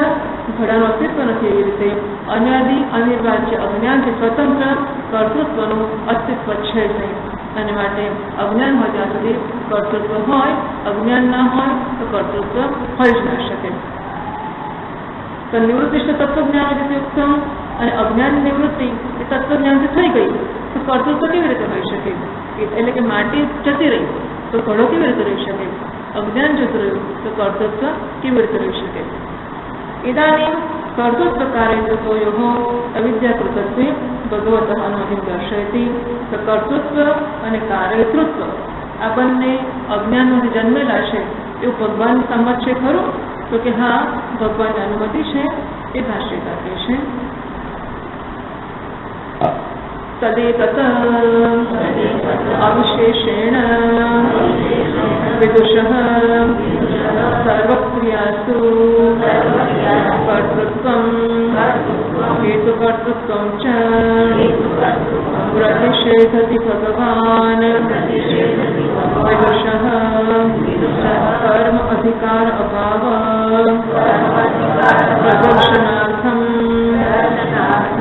A: ઘડાનું અસ્તિત્વ નથી, એવી રીતે અનાદિ અનિર્વાચ્ય અજ્ઞાનથી સ્વતંત્ર કર્તૃત્વનું અસ્તિત્વ છે જ નહીં. અને માટે અજ્ઞાન હોય ત્યાં સુધી કર્તૃત્વ હોય, અજ્ઞાન ના હોય તો કર્તૃત્વ હોઈ જ ના શકે. તો નિવૃત્તિષ્ઠ તત્વજ્ઞાન રીતે ઉત્તમ, અને અજ્ઞાન નિવૃત્તિ એ તત્વજ્ઞાનથી થઈ ગઈ તો કર્તૃત્વ કેવી રીતે હોઈ શકે? એટલે કે માટી જતી રહી તો ઘડો કેવી રીતે રહી શકે? અજ્ઞાન જતું રહ્યું તો કર્તૃત્વ કેવી રીતે રહી શકે? ઇદાનીમ કર્તૃત્વ કાર્યતત્વયોઃ અવિદ્યાકૃતત્વે ભગવતઃ અનુમતિં દર્શયતિ. તો કર્તૃત્વ અને કાર્યતૃત્વ આ બંને અજ્ઞાનમાંથી જન્મેલા છે એવું ભગવાન સંમત છે ખરું? તો કે હા, ભગવાનની અનુમતિ છે, એ ભાષ્યકાર કહે છે. તદેતત અવિશેષેણ વિદુષઃ સર્વક્રિયાસુ કર્તૃત્વં હેતુકર્તૃત્વં ચ પ્રતિષેધતિ ભગવાન વિદુષઃ કર્મ અધિકાર અભાવ પ્રદર્શનાર્થમ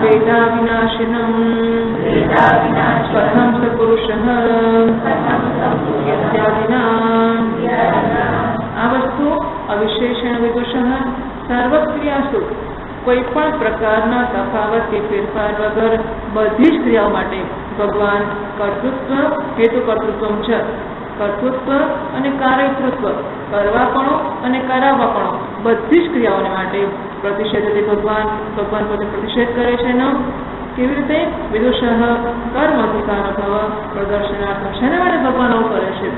A: વેદા વિનાશિનમ કથમ સ પુરુષઃ ઇત્યાદિના. આ વસ્તુ અવિશેષણ વિદુષઃ સર્વક્રિયાસુ કોઈ પણ પ્રકારના તફાવત કે ફેરફાર વગર બધી જ ક્રિયાઓ માટે ભગવાન કર્તૃત્વ હેતુ કર્તૃત્વ છે. કર્તૃત્વ અને કાર્યતૃત્વ, કરવાપણું અને કરાવવાપણું, બધી જ ક્રિયાઓને માટે પ્રતિષેધ ભગવાન પોતે પ્રતિષેધ કરે છે. કેવી રીતે? વિદુષઃ કર્મ અધિકાર અભાવ પ્રદર્શનાર્થ. શેના માટે ભગવાન આવું કરે છે?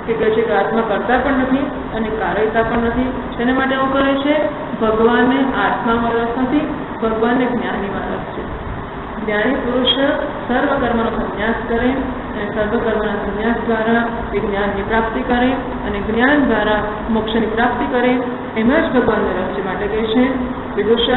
A: કે કહે છે કે આત્મા કરતા પણ નથી અને કાર્યતા પણ નથી. શેના માટે આવું કરે છે? ભગવાનને આત્મામાં રસ નથી, ભગવાનને જ્ઞાનીમાં રસ છે. જ્ઞાની પુરુષ સર્વકર્મનો સંન્યાસ કરે અને સર્વકર્મના સંન્યાસ દ્વારા વિજ્ઞાનની પ્રાપ્તિ કરે અને જ્ઞાન દ્વારા મોક્ષની પ્રાપ્તિ કરે, એમાં જ ભગવાનને રસ છે. માટે કહે છે વિદુષઃ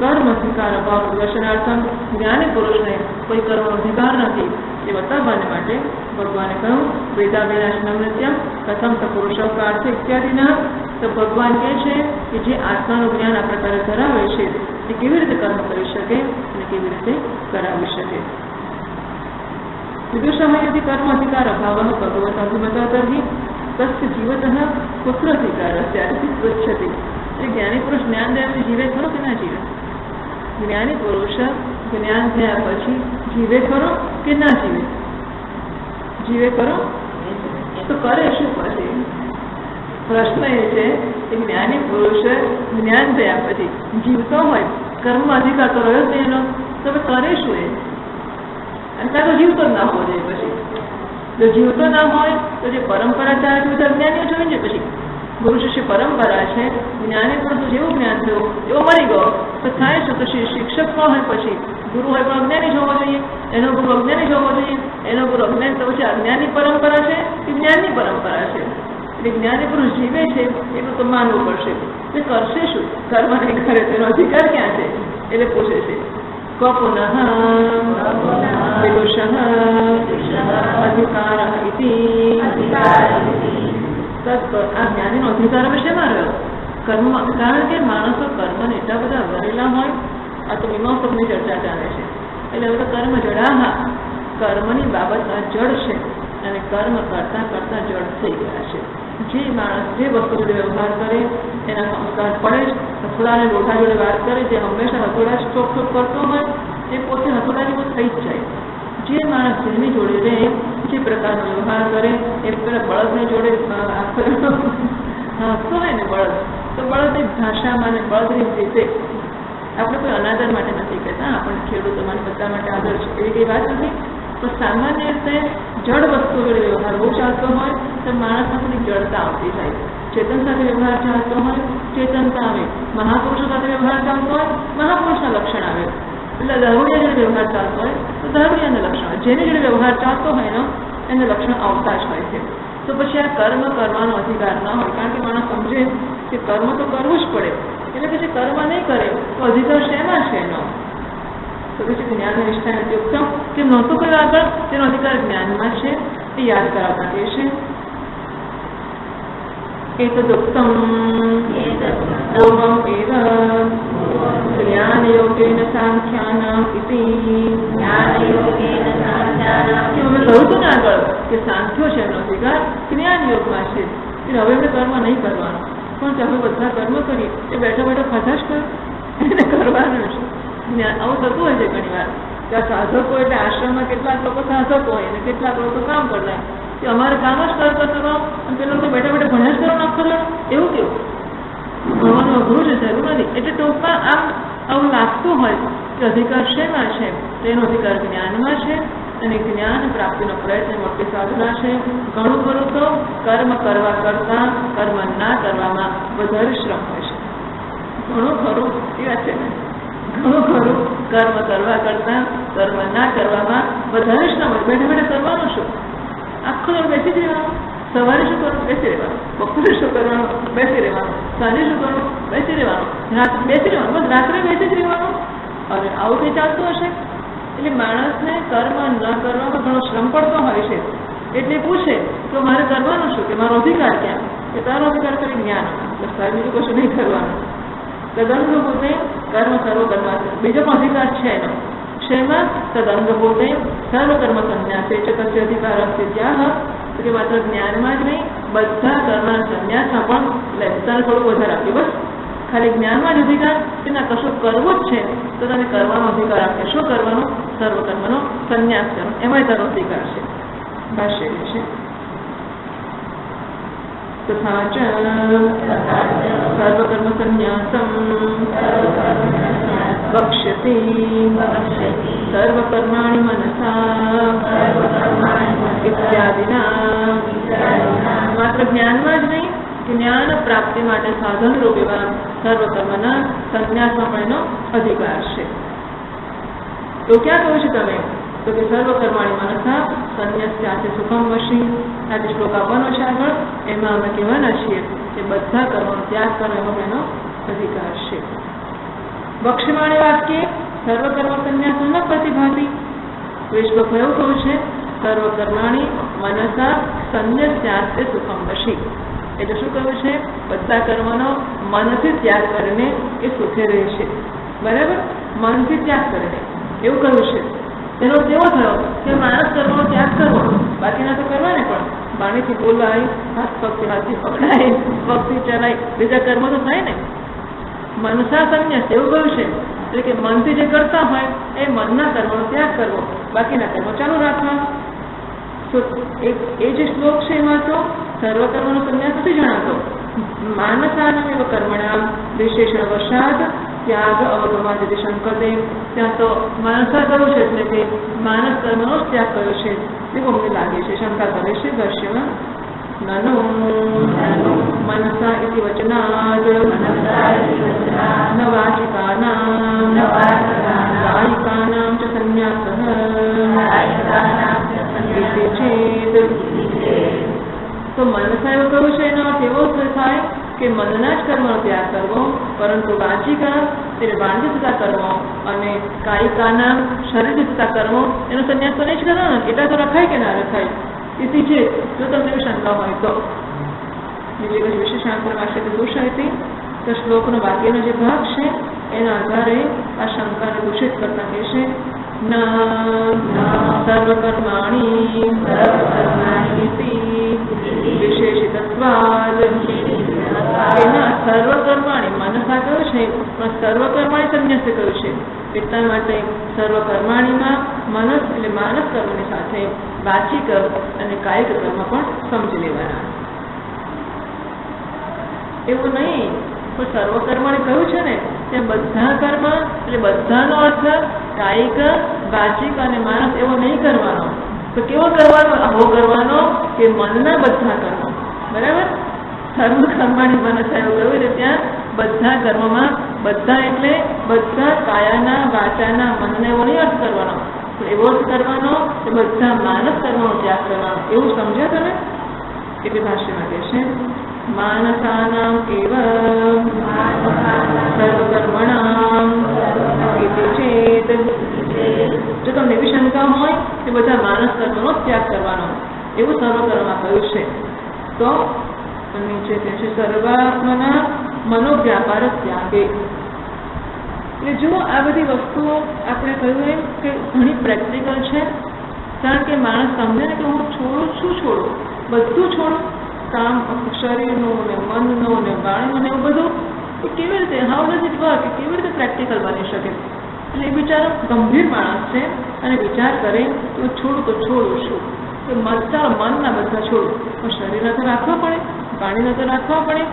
A: કર્મ અધિકાર અભાવ પ્રદર્શનાર્થમ. જ્ઞાની પુરુષને કોઈ કર્મનો અધિકાર નથી એ બતાવવાને માટે ભગવાને કહ્યું વેદા વિનાશનમ નિત્યમ કથમ સ પુરુષો કાર્થ ઇત્યાદિના. તો ભગવાન કહે છે કે જે આત્માનું જ્ઞાન આ પ્રકારે ધરાવે છે એ કેવી રીતે કર્મ કરી શકે અને કેવી રીતે કરાવી શકે. વિદુષઃ યદિ કર્મ અધિકાર અભાવ ભગવતઃ અધિમતઃ તસ્ય જીવતઃ પુત્ર અધિકારસ્ય પૃચ્છતિ. જ્ઞાની પુરુષ જ્ઞાન થયા જીવે ખરો કે ના જીવે? જ્ઞાની પુરુષ જ્ઞાન થયા પછી જીવે ખરો કે ના જીવે? જીવે ખરો તો કરે શું પછી? પ્રશ્ન એ છે કે જ્ઞાની પુરુષ જ્ઞાન થયા પછી જીવતો હોય, કર્મ અધિકાર તો રહ્યો જ નહીં એનો, તો કરે શું એ? અને ત્યાં તો જીવતો જ ના હોવો જોઈએ. પછી જો જીવતો ના હોય તો જે પરંપરા ચાલે છે બધા જ્ઞાનીઓ જોઈને પછી ગુરુ શિષ્ય પરંપરા છે. જ્ઞાની પુરુષ જેવું જ્ઞાન થયું એવો મરી ગયો તો થાય છે. તો શિક્ષક કોણ હોય? પછી ગુરુ હોય પણ અજ્ઞાની જોવો જોઈએ, એનો ગુરુ અજ્ઞાની જોવો જોઈએ, એનો ગુરુ અજ્ઞાની. તો પછી અજ્ઞાનની પરંપરા છે કે જ્ઞાનની પરંપરા છે? એટલે જ્ઞાની પુરુષ જીવે છે એટલું તો માનવું પડશે. એ કરશે શું? કર્મ નહીં કરે તેનો અધિકાર ક્યાં છે? એટલે પૂછે છે. પુનઃ વિદુષ અધિકાર આ જ્ઞાનીનો અધિકાર હવે શેમાં રહ્યો? કર્મ. કારણ કે માણસો કર્મને એટલા બધા વરેલા હોય. આ તો મીમાંસકની ચર્ચા ચાલે છે. એટલે હવે કર્મ જડાહા, કર્મની બાબત આ જડ છે અને કર્મ કરતા કરતા જડ થઈ ગયા છે. જે માણસ જે વસ્તુ જોડે વ્યવહાર કરે એના સંસ્કાર પડે જ. હથોડા અને લોઢા જોડે વાત કરે, જે હંમેશા હથોડા જ ચોખ્ખો કરતો હોય એ પોતે હથોડાની બહુ થઈ જ જાય. જે માણસ જેની જોડે રહે, જે પ્રકારનો વ્યવહાર કરે એ પેલા બળદની જોડે હસતો હોય ને બળદ, તો બળદની ભાષામાં ને બળદની રીતે આપણે કોઈ અનાદર માટે નથી કહેતા, આપણને ખેડૂતો માટે બધા માટે આદર છે એવી કઈ વાત નથી. પણ સામાન્ય રીતે જડ વસ્તુ જોડે વ્યવહાર બહુ ચાલતો હોય તો માણસમાં થોડી જડતા આવતી જાય. ચેતન સાથે વ્યવહાર ચાલતો હોય ચેતનતા આવે. મહાપુરુષો સાથે વ્યવહાર ચાલતો હોય મહાપુરુષના લક્ષણ આવે. એટલે દારૂડિયા જોડે વ્યવહાર ચાલતો હોય તો દારૂડિયાના લક્ષણ આવે. જેની જોડે વ્યવહાર ચાલતો હોય ને એને લક્ષણ આવતા જ હોય છે. તો પછી આ કર્મ કરવાનો અધિકાર ના હોય. કારણ કે માણસ સમજે કે કર્મ તો કરવું જ પડે, એટલે પછી કર્મ નહીં કરે તો અધિકાર શેમાં છે એનો? તો પછી જ્ઞાન નિષ્ઠા યુક્તમ કે નહોતું કર્યું આગળ, તેનો અધિકાર જ્ઞાનમાં છે એ યાદ કરાવતા કહે છે. એતદુક્તમ પૂર્વમ એવ જ્ઞાનયોગેન સાંખ્યાનામ ઇતિ. અમે કહ્યું હતું ને આગળ કે સાંખ્યો છે એનો અધિકાર જ્ઞાન યોગમાં છે. એટલે હવે અમે કર્મ નહીં કરવાનું, પણ તમે બધા કર્મ કરીએ એ બેઠા બેઠા ખાધા જ કરો એને કરવાનું છે. આવું થતું હોય છે ઘણી વાર. ત્યાં સાધકો એટલે આશ્રમમાં કેટલાક લોકો સાધકો હોય અને કેટલાક લોકો કામ કરતા કે અમારે કામ જ કરતો કરો અને પેલો તો બેઠા બેઠા ભણ્યા જ કરો નાખો કરો. એવું કેવું ભણવાનું અઘરું છે, જરૂર નથી. એટલે ટૂંકમાં આમ આવું લાગતું હોય કે અધિકાર શેમાં છે? તેનો અધિકાર જ્ઞાનમાં છે અને જ્ઞાન પ્રાપ્તિનો પ્રયત્ન મોટી સાધના છે. ઘણું ખરું તો કર્મ કરવા કરતા કર્મ ના કરવામાં વધારે શ્રમ હોય છે. ઘણું ખરું એ વાત છે ને, ઘણું ખરું કર્મ કરવા કરતા કર્મ ના કરવામાં વધારે શ્રમ હોય. બેઠા બેઠા કરવાનું શું? આખો દિવસ બેસી જ રહેવાનું. સવારે શું કરવું? બેસી રહેવાનું. બપોરે શું કરવાનું? બેસી રહેવાનું. સાંજે શું કરવું? બેસી રહેવાનું. રાત્રે બેસી રહેવાનું. બસ રાત્રે બેસી જ રહેવાનું. હવે આવું કંઈ ચાલતું હશે? એટલે માણસને કર્મ ન કરવામાં ઘણો શ્રમ પડતો હોય છે. એટલે પૂછે તો મારે કરવાનું શું? કે મારો અધિકાર ક્યાં? કે તારો અધિકાર કરી જ્ઞાન, બસ તારે બીજું કશું નહીં કરવાનું. તદંગભૂતે કર્મ સર્વ કરવા બીજો પણ અધિકાર છે એનો. શેમાં? તદંગભૂતે સર્વ કર્મ સંન્યાસે છે કસ્ય અધિકાર હશે ત્યાં કે માત્ર જ્ઞાનમાં જ નહીં બધા કર્મના સંન્યાસમાં પણ લેતાને થોડું વધારે આપ્યું. બસ ખાલી જ્ઞાનમાં જ અધિકાર કે ના કશું કરવું જ છે તો તને કરવાનો અધિકાર આપે. શું કરવાનો? સર્વ કર્મનો સંન્યાસ કરવાનો, એમાંય તારો અધિકાર છે. ભાષ્ય છે તથા ચ સર્વકર્મ સંન્યાસમ વક્ષ્યતિ સર્વકર્માણિ મનસા ઇત્યાદિના. માત્ર જ્ઞાનમાં જ નહીં, જ્ઞાન પ્રાપ્તિ માટે સાધન રૂપ એવા સર્વકર્મના સંન્યાસમાં પણ એનો અધિકાર છે. તો ક્યાં કહ્યું છે તમે? તો કે સર્વકર્માણી મનસા સંન્યાસ ત્યાંથી સુખમ વશી. આ જે શ્લોક આપવાનો છે આગળ એમાં અમે કહેવાના છીએ કે બધા કર્મનો ત્યાગ કરવાનો એનો અધિકાર છે. વક્ષ્યમાણે વાક્ય સર્વકર્મ સંન્યાસ ન પ્રતિભાતી. તો એ શ્લોકમાં એવું કહ્યું છે સર્વકર્માણી મનસા સંન્યાસ ત્યાંથી સુખમ વશી. એટલે શું કહ્યું છે? બધા કર્મનો મનથી ત્યાગ કરીને એ સુખે રહે છે. બરાબર? મનથી ત્યાગ કરીને એવું કહ્યું છે. એનો કેવો થયો કે માણસ કર્મનો ત્યાગ કરવો, બાકીના તો કરવા ને, પણ વાણીથી બોલાય, હાથ પગથી હાથથી પકડાય, પગથી ચલાય, બીજા કર્મ તો થાય ને. મનસા સંન્યાસ એવું કહ્યું છે. એટલે કે મનથી જે કરતા હોય એ મનના કર્મનો ત્યાગ કરવો, બાકીના કર્મો ચાલુ રાખવા. તો એ જે શ્લોક છે એમાં તો સર્વકર્મનો સંન્યાસ નથી જણાતો. માનસાનામેવ કર્મણામ વિશેષણ વશાદ ત્યાગ અવગમા જે શંકરદેવ ત્યાં તો માનસા કર્યું છે, એટલે કે માનસ કર્મનો જ ત્યાગ કર્યો છે એવું અમને લાગે છે. શંકા કરે છે ભાષ્યમાં. નનો મનસા ઇતિ વચનાદ ન વાચિકાનામ કાયિકાનામ ચ સંન્યાસઃ ઇતિ ચેત. તો તો મનસા એવું કહ્યું છે, એનો અર્થ એવો થાય કે મનના જ કર્મનો ત્યાગ કરવો, પરંતુ વાચિકા એટલે વાણિજ્ય થતા કર્મો અને કાયિકાના શરીરથી થતા કર્મો એનો સંન્યાસ તો નહીં જ કરવાનો. એટલા તો રખાય કે ના રખાય? સ્થિતિ છે. જો તમને એવી શંકા હોય તો બીજી કઈ વિશેષાંતર ભાષ્ય દોષાયતી તો શ્લોકનો બાકીનો જે ભાગ છે એના આધારે આ શંકાને દૂષિત કરતા કહેશે સર્વકર્માણી વિશેષિતત્વાદ. એના સર્વકર્માણી મનસા કયું છે પણ સર્વકર્માણી સંન્યાસ કયું છે. એટલા માટે સર્વકર્માણીમાં મનસ એટલે માનસ કર્મની સાથે વાચિક અને કાયિક કર્મ પણ સમજી લેવાના. એવું નહીં પણ સર્વકર્માણી કહ્યું છે ને ત્યાં બધા કર્મ એટલે બધાનો અર્થ કાયિક વાચિક અને માનસ એવો નહીં કરવાનો. તો કેવો કરવાનો? આવો કરવાનો કે મનના બધા કર્મો. બરાબર? સર્વકર્માણી મનસ એવું કહ્યું છે ત્યાં બધા કર્મમાં બધા એટલે બધા કાયાના વાચાના મનને એવો નહીં અર્થ કરવાનો. એવો જ કરવાનો કે બધા માનસ કર્મનો ત્યાગ કરવાનો. એવું સમજ્યા તમે? એટલે ભાષ્યમાં કહેશે માનસાનામ એવ સર્વકર્મણામ ઇતિ ચેત. જો તમને એવી શંકા હોય કે બધા માનસ કર્મનો ત્યાગ કરવાનો એવું સર્વકર્મમાં કહ્યું છે તો નીચે કહેશે સર્વાત્મના મનોવ્યાપાર ત્યાગે. એટલે જો આ બધી વસ્તુઓ આપણે કહ્યું એમ કે ઘણી પ્રેક્ટિકલ છે. કારણ કે માણસ સમજે ને કે હું છોડું શું છોડું, બધું છોડું, કામ શરીરનું ને મનનું ને વાણીનું ને એવું બધું. એ કેવી રીતે હાઉ ડઝ ઇટ વર્ક? કેવી રીતે પ્રેક્ટિકલ બની શકે? એટલે એ બિચારો ગંભીર માણસ છે અને વિચાર કરે કે છોડું તો છોડું શું કે ચાલો મનના બધા છોડું પણ શરીરના તો રાખવા પડે, વાણીના તો રાખવા પડે.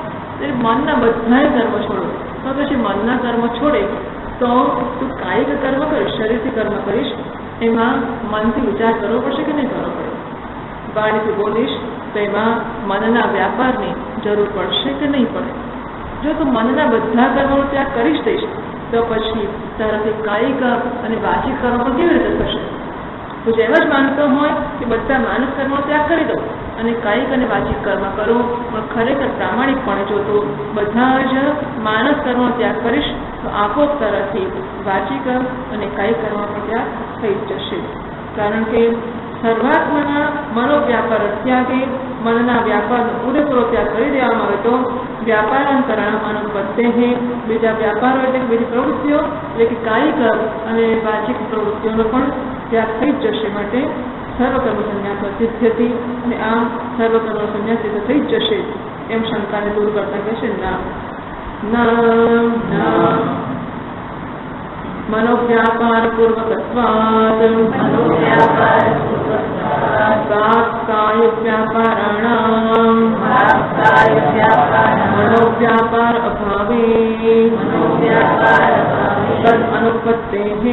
A: એટલે મનના બધાય કર્મ છોડો. તો પછી મનના કર્મ છોડે તો તું કાયિક કર્મ કરીશ, શરીરથી કર્મ કરીશ, એમાં મનથી વિચાર કરવો પડશે કે નહીં કરવો પડે? વાણીથી બોલીશ તો એમાં મનના વ્યાપારની જરૂર પડશે કે નહીં પડે? જો તું મનના બધા કર્મનો ત્યાગ કરી જ દઈશ તો પછી તારાથી કાયિક અને વાચિક કર્મ પણ કેવી રીતે થશે? તું જેમ જ માનતો હોય કે બધા માનસ કર્મનો ત્યાગ કરી દો અને કાયિક અને વાચિક કર્મ કરો, પણ ખરેખર પ્રામાણિકપણે જો તું બધા જ માનસ કર્મનો ત્યાગ કરીશ તો આપોઆપ તારાથી વાચિક અને કાયિક કર્મ પણ ત્યાગ થઈ જ જશે. કારણ કે સર્વાત્મના મનોવ્યાપાર ત્યાગે મનના વ્યાપારનો પૂરેપૂરો ત્યાગ કરી દેવામાં આવે તો વ્યાપારાંતરણ અનુપત્તે બીજા વ્યાપારો એટલે બીજી પ્રવૃત્તિઓ એટલે કે કાયિક અને વાચિક પ્રવૃત્તિઓનો પણ ત્યાગ થઈ જ જશે. માટે સર્વકર્મ સંન્યાસ સિદ્ધ્યથી અને આમ સર્વકર્મ સંન્યાસ સિદ્ધ થઈ જ જશે એમ શંકાને દૂર કરતા કહેશે ના મનોવ્યાપાર પૂર્વકત્વાદ કાય વ્યાપારાણામ મનોવ્યાપાર અભાવે તદ અનુપત્તેઃ.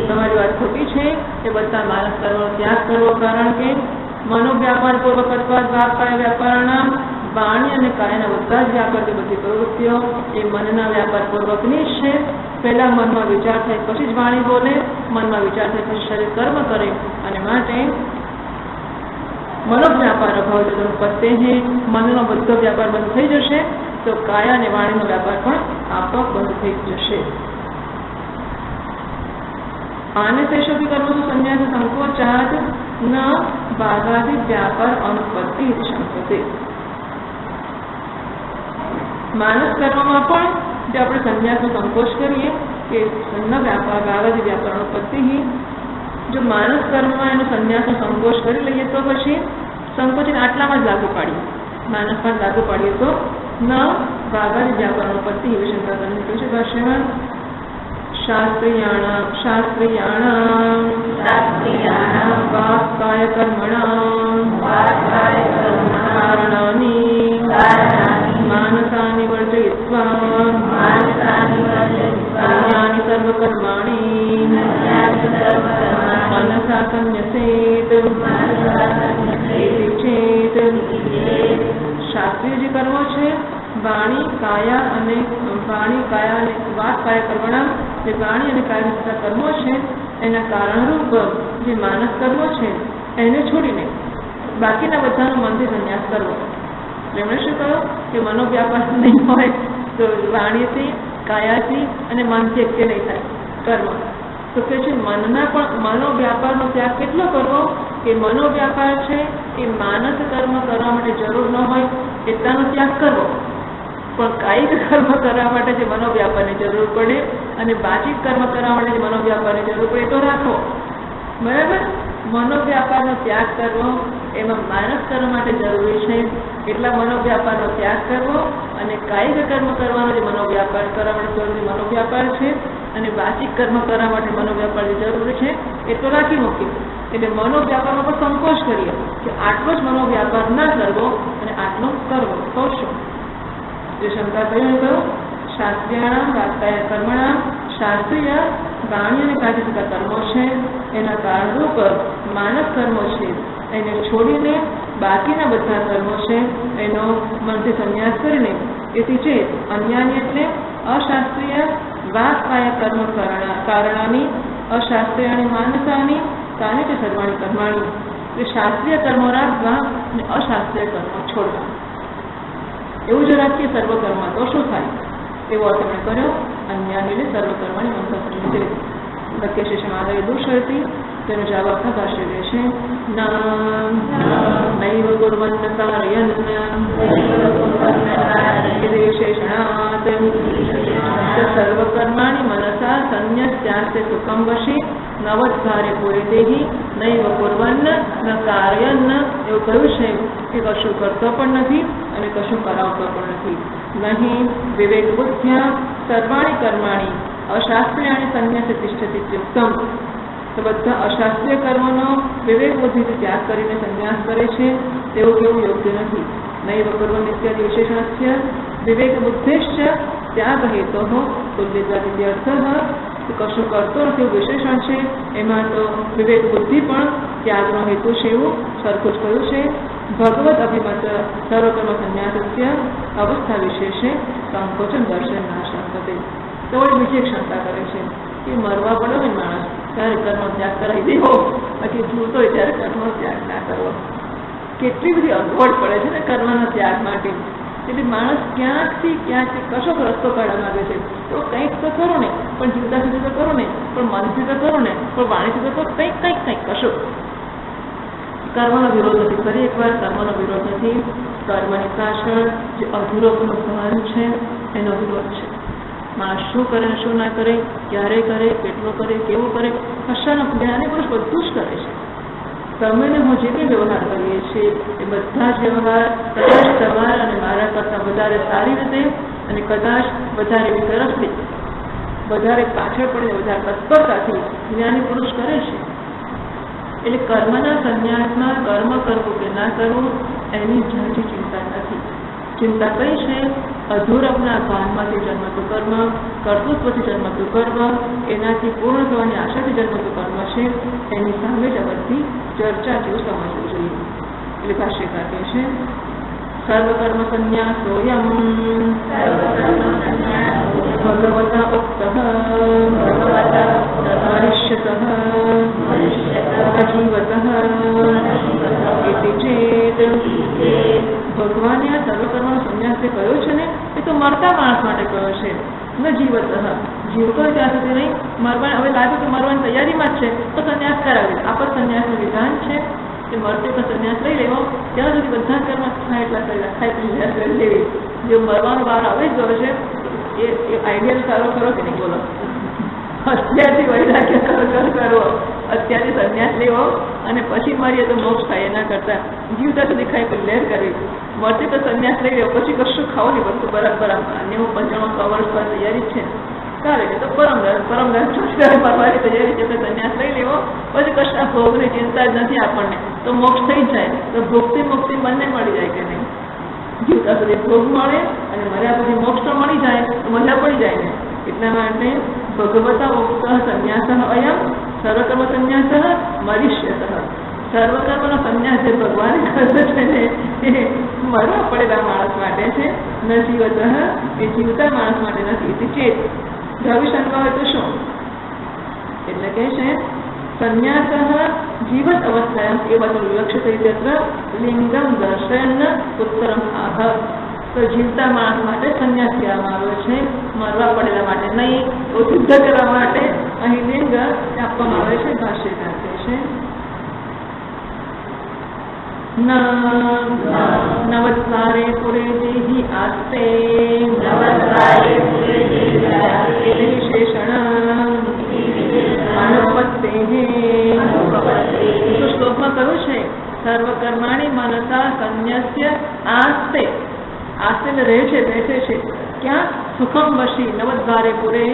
A: તમારી વાત ખોટી છે કે બધા માનસ કર્મનો ત્યાગ કરવો. કારણ કે મનોવ્યાપાર પૂર્વકત્વાદ કાય વ્યાપારાણામ વાણી અને કાયના બધા જ વ્યાપાર કે બધી પ્રવૃત્તિઓ એ મનના વ્યાપાર પૂર્વકની જ છે. પહેલા મનમાં વિચાર થાય પછી જ વાણી બોલે, મનમાં વિચાર થાય પછી શરીર કર્મ કરે અને માટે મનોવ્યાપાર અભાવ પત્તે મનનો બધો વ્યાપાર બંધ થઈ જશે તો કાયા અને વાણીનો વ્યાપાર પણ આપોઆપ બંધ થઈ જશે. આને શેષોપી કર્મ સંન્યાસ સંકોચાદ ન બાધાદિ વ્યાપાર અનુપત્તિ શંકતે. માનસ કર્મમાં પણ જો આપણે સંન્યાસનો સંકોચ કરીએ કે વ્યાપાર બાધાદિ વ્યાપાર અનુપત્તિ, જો માનસ કર્મમાં એનો સંન્યાસનો સંકોચ કરી લઈએ તો પછી સંકોચને આટલામાં જ લાગુ પાડીએ, માનસમાં જ લાગુ પાડીએ તો ન બાધાદિ વ્યાપાર અનુપત્તિ એવી શંકા કરવાની કહ્યું છે ભાષ્યમાં. શાસ્ત્રીયાણામ વાક્કાય કર્મણામ કારણાની માનસાની વર્જયિત્વા અન્યાની સર્વકર્માણી મનસા સંન્યસેત ચેત. શાસ્ત્રીય જે કર્મો છે વાણી કાયા અને વાક કાયા કર્મણા જે વાણી અને કાય થતા કર્મો છે એના કારણરૂપ જે માનસ કર્મો છે એને છોડીને બાકીના બધાનો મનથી સંન્યાસ કરવો. એમણે શું કહ્યું કે મનોવ્યાપાર નહીં હોય તો વાણીથી, કાયાથી અને મનથી એક નહીં થાય કર્મ. તો કે છે મનોવ્યાપારનો ત્યાગ કેટલો કરવો કે મનોવ્યાપાર છે એ માનસ કર્મ કરવા માટે જરૂર ન હોય એટલાનો ત્યાગ કરવો, પણ કાયિક કર્મ કરવા માટે જે મનોવ્યાપારની જરૂર પડે અને બાચિક કર્મ કરવા માટે જે મનોવ્યાપારની જરૂર પડે એ તો રાખવો. બરાબર. મનોવ્યાપારનો ત્યાગ કરવો એમાં માનસ કર્મ માટે જરૂરી છે એટલા મનોવ્યાપારનો ત્યાગ કરવો, અને કાયિક કર્મ કરવાનો જે મનોવ્યાપાર કરવા માટે જરૂરી મનોવ્યાપાર છે અને વાચિક કર્મ કરવા માટે મનોવ્યાપાર જે જરૂરી છે એ તો રાખી મૂકીએ. એટલે મનોવ્યાપારનો પણ સંકોચ કરીએ કે આટલો જ મનોવ્યાપાર ના કરવો અને આટલો કરવો. તો શું જે શંકરાચાર્યએ કહ્યું શાસ્ત્રીયાણામ વાર્તાય કર્મણા, શાસ્ત્રીય વાણી અને કાર્ય કર્મો છે એના કારણરૂપ માનસ કર્મો છે એને છોડીને બાકીના બધા કર્મો છે એનો મનથી સંન્યાસ કરીને એથી છે અન્યાની એટલે અશાસ્ત્રીય વાક્કાય કર્મ કારણાની અશાસ્ત્રીયાની માનસાની તાને તે સર્વાણી કર્માણી. એટલે શાસ્ત્રીય કર્મો રાખવા અને અશાસ્ત્રીય કર્મો છોડવા. એવું જો રાખીએ સર્વકર્મ તો શું થાય એવો અર્થ આપણે કર્યો. અન્યાની સર્વકર્મની મનસા સમજે લખે છે માધવે દુષ્યતી. તેનો જવાબ આપતા ભાષ્ય રહેશે નૈવ કુર્વન્ન કારયન્ન વિશેષણાત સર્વકર્માણિ મનસા સંન્યસ્યાસ્તે સુખમ વશી નવદ્વારે પૂરેતેહિ નૈવ કુર્વન્ન ન કારયન્ન. એવું કહ્યું છે કે કશું કરતો પણ નથી અને કશું કરાવતો પણ નથી. નહીં વિવેક બુદ્ધ્યા સર્વાણી કર્માણી અશાસ્ત્રીયાણી સંન્યાસ તિષ્ઠતિ ઉત્તમ. તો બધા અશાસ્ત્રીય કર્મોનો વિવેક બુદ્ધિથી ત્યાગ કરીને સંન્યાસ કરે છે તેવું કેવું યોગ્ય નથી. નૈવ કુર્વન્ન ઇત્યાદિ વિશેષણસ્ય વિવેક બુદ્ધિશ્ચ ત્યાગ હેતો તુલ્યત્વાદિત્યર્થ. કશું કરતો નથી વિશેષણ છે એમાં તો વિવેક બુદ્ધિ પણ ત્યાગનો હેતુ છે એવું સરખું જ કહ્યું છે. ભગવદ અભિમત સર્વકર્મ સંન્યાસસ્ય અવસ્થા વિશેષે સંકોચન દર્શન ના શંકતે. તો વળી બીજી એક શંકા કરે છે કે મરવા પડ્યો ને માણસ ત્યારે કર્મ ત્યાગ કરાવી દેવો, બાકી જીવતો હોય ત્યારે કર્મનો ત્યાગ ના કરવો. કેટલી બધી અગવડ પડે છે ને કર્મના ત્યાગ માટે. એટલે માણસ ક્યાંકથી કશો રસ્તો કાઢવા માંગે છે તો કંઈક તો કરો ને, પણ જીવતા સુધી તો કરો ને, પણ મનથી તો કરો ને, પણ વાણીથી તો કંઈક કશો. કર્મનો વિરોધ નથી. ફરી એકવાર કર્મનો વિરોધ નથી. કર્મની પાછળ જે અધૂરોપનું ભાન છે એનો વિરોધ છે. માણસ શું કરે શું ના કરે, ક્યારે કરે, કેટલો કરે, કેવું કરે, કશાનો જ્ઞાની પુરુષ બધું જ કરે છે. તમે ને હું જે કંઈ વ્યવહાર કરીએ છીએ એ બધા જ વ્યવહાર કદાચ તમારા અને મારા કરતાં વધારે સારી રીતે અને કદાચ વધારે વિતરસથી, વધારે પાછળ પડીને, વધારે તત્પરતાથી જ્ઞાની પુરુષ કરે છે. એટલે કર્મના સંન્યાસમાં કર્મ કરવું કે ના કરવું એની જાજી ચિંતા નથી. ચિંતા કઈ છે? અધૂરપના ભાનમાંથી જન્મતું કર્મ, કર્તૃત્વથી જન્મતું કર્મ, એનાથી પૂર્ણ થવાની આશાથી જન્મતું કર્મ છે. એની સામે જ બધી ચર્ચા જેવું સમજવું જોઈએ. એટલે ભાષ્યકાર કહે છે સર્વકર્મ સંન્યાસોયમ ભગવતા ઉક્તઃ મનુષ્યતઃ અજીવતઃ ઇતિ ચેત. ભગવાને આ સર્વકર્મનો સંન્યાસ જે કહ્યો છે ને એ તો મરતા માણસ માટે કહ્યો છે. ન જીવત જીવતો ત્યાં સુધી નહીં, મરવા હવે લાગે કે મરવાની તૈયારીમાં જ છે તો સંન્યાસ કરાવી. આ પણ સંન્યાસનું વિધાન છે કે મરતે તો સંન્યાસ લઈ લેવો, ત્યાં સુધી બધા કર્મ થાય એટલા કરી ખાઈ લેવી. જે મરવાનો વાર આવી જ ગયો છે એ આઈડિયા સારો કરો કે નહીં બોલો? અત્યારથી વૈરાગ્ય કરવો, અત્યારથી સંન્યાસ લેવો અને પછી મરીએ તો મોક્ષ થાય. એના કરતાં જીવતા સુધી ખાઈ પછી લહેર કરવી. મળશે તો સંન્યાસ લઈ લેવો, પછી કશું ખાવું નહીં, બધું બરાબર 90-95 વર્ષ પર તૈયારી છે ચાલે છે તો પરમદાસ મરવાની તૈયારી છે તો સંન્યાસ લઈ લેવો. પછી કશા ભોગની ચિંતા જ નથી આપણને તો મોક્ષ થઈ જાય. તો ભોગથી મુક્તિ બંને મળી જાય કે નહીં? જીવતા સુધી ભોગ મળે અને મર્યા પછી મોક્ષ તો મળી જાય તો મજા પડી જાય ને. એટલા માટે ભગવતા ઉક્ત સંન્યાસ અયમ સર્વકર્મ સંન્યાસ મરિષ્યત. સર્વકર્મનો સંન્યાસ જે ભગવાને કર્યો છે ને એ મરવા પડેલા માણસ માટે છે, ન જીવત એ જીવતા માણસ માટે નથી. ચેત ભવિષ્યમાં હોય તો શું? એટલે કહે છે संन्यासः जीवत अवस्थायाम् एव विवक्षते इत्यत्र लिंगम दर्शयन् उत्तरम आह। तो जीवता माणस माटे संन्यास कहेवामां आवे छे, मरवा पड़ेला माटे नहीं, तो सिद्ध करवा माटे અહીં લિંગ આપવામાં આવે છે। ભાષ્યકાર કહે છે नवद्वारे पुरे देहि आस्ते विशेषण अनुपत्तेः। तो श्लोक में कहू है सर्वकर्माणि मनसा संन्यस्य आस्ते। आस्ते रहे छे, बैठे छे क्या? सुखम वशी नवद्वारे पुरे।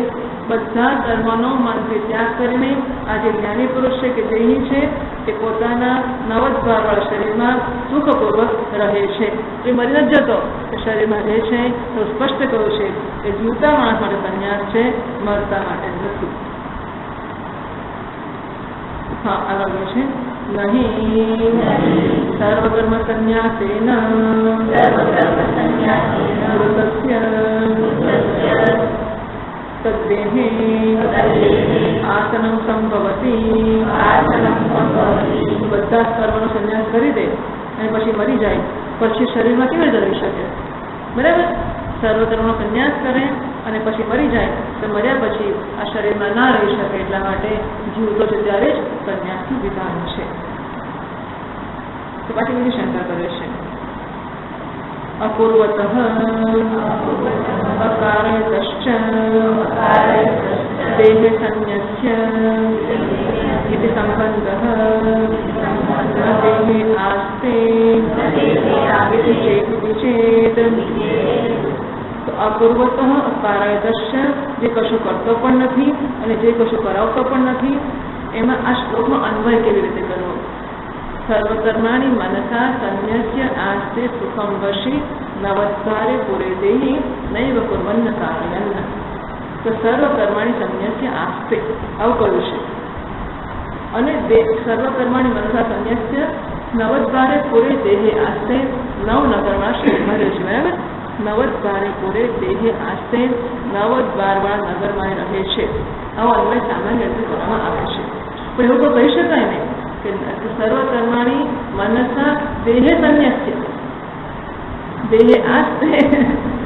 A: બધા કર્મનો મનથી ત્યાગ કરીને આ જે જ્ઞાની પુરુષ છે કે દેહી છે તે પોતાના નવદ્વારવાળા શરીરમાં સુખપૂર્વક રહે છે। એ મરી નથી જતો, શરીરમાં રહે છે। તો સ્પષ્ટ કહ્યું છે કે જીવતા માણસ માટે સંન્યાસ છે, મરતા માટે નથી। હા, આગળ છે નહીં સર્વકર્મ સંન્યાસેન મૃતસ્ય तद्देहे आसनं संभवति। બધા કર્મનો સંન્યાસ કરી દે અને પછી મરી જાય, પછી શરીરમાં કેવી રીતે રહી શકે? બરાબર, સર્વકર્મનો સંન્યાસ કરે અને પછી મરી જાય, તો મર્યા પછી આ શરીરમાં ના રહી શકે, એટલા માટે જીવતો છે ત્યારે જ સંન્યાસનું વિધાન છે। તો પાછી બધી શંકા કરે છે अपूर्वतः अकारणतश्च देहे संन्यस्य इति सम्बन्धः न देहे आस्ते इति चेत् तो अपूर्वतः अकारणतश्च जे कशुं करतो पण नथी अने जे कशुं करावतो पण नथी, एमां आ श्लोकनो अन्वय केवी रीते करवो? सर्वकर्माणि मनसा संन्यस्य आस्ते सुखम वशी नवद्वारे पुरे देहि नैव कुर्वन्न कार्यन्न। तो सर्वकर्माणि संन्यस्य आस्ते आવું કહ્યું છે। અને સર્વકર્માણિ મનસા સંન્યસ્ય નવદ્વારે પુરે દેહે આસ્તે નવનગરમાં શરીરમાં રહે છે। બરાબર, નવદ્વારે પુરે દેહે આસ્તે નવદ્વારવાળા નગરમાં રહે છે। આવો અન્વય સામાન્ય રીતે કરવામાં આવે છે। પણ એવું તો કહી શકાય નહીં કે સર્વકર્માણિ મનસા દેહે સંન્યસ્ય, દેહે આસ્તે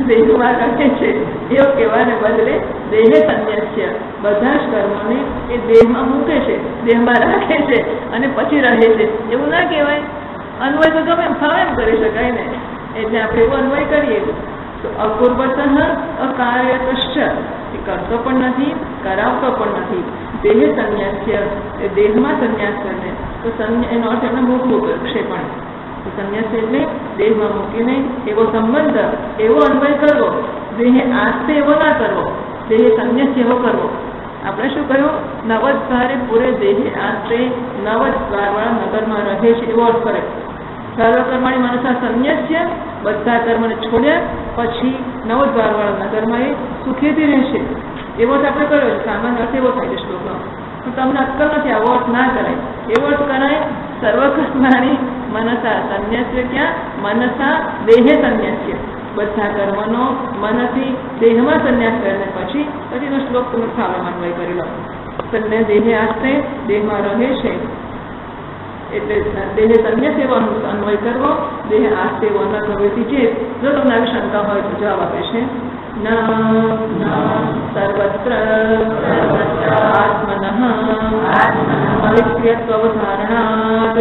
A: દેહમાં રહે છે એવું કહેવાને બદલે દેહે સંન્યસ્ય બધા જ કર્મોને એ દેહમાં મૂકે છે, દેહમાં રાખે છે અને પછી રહે છે, એવું ના કહેવાય। અન્વય તો ગમે એમ ફાવે એમ કરી શકાય ને, એટલે આપણે એવો અન્વય કરીએ તો અપૂર્વતઃ અકાર્યતશ્ચ, એ કરતો પણ નથી, કરાવતો પણ નથી। દેહ સંન્યાસ્ય, એ દેહમાં સંન્યાસ કરે તો એનો અર્થ એમને મૂકવું પ્રક્ષેપણ। તો સંન્યાસ એટલે દેહમાં મૂકીને એવો સંબંધ, એવો અન્વય કરવો, દેહે આસ્તે એવો ના કરવો, દેહે સંન્યાસ એવો કરવો। આપણે શું કહ્યું? નવદ્વારે પૂરે દેહે આસ્તે નવદ્વારવાળા નગરમાં રહે છે એવો અર્થ કરે। સર્વકર્માણિ મનસા સંન્યસ્ય, બધા કર્મને છોડ્યા પછી નવદ્વારવાળા નગરમાં એ સુખેથી રહેશે એવો જ આપણે કર્યો છે। સામાન્ય અર્થ એવો થાય છે શ્લોકનો। તો તમને અક્કલ નથી, આવો અર્થ ના કરાય। એવો અર્થ કરાય સર્વકર્માણિ મનસા સંન્યસ્ય, ક્યાં? મનસા દેહે સંન્યસ્ય, બધા કર્મનો મનથી દેહમાં સંન્યાસ કરીને પછીનો શ્લોક તમે સારો અન્વય કરી લો। તમને દેહે આસ્તે દેહમાં રહે છે એટલે દેહે સંન્યાસ એવો અન્વય કરવો, દેહે આસ્તે એવો ન કરવો। છે જો તમને આવી શંકા હોય તો જવાબ આપે છે न सर्वत्र आत्मनः अविक्रियत्वावधारणात्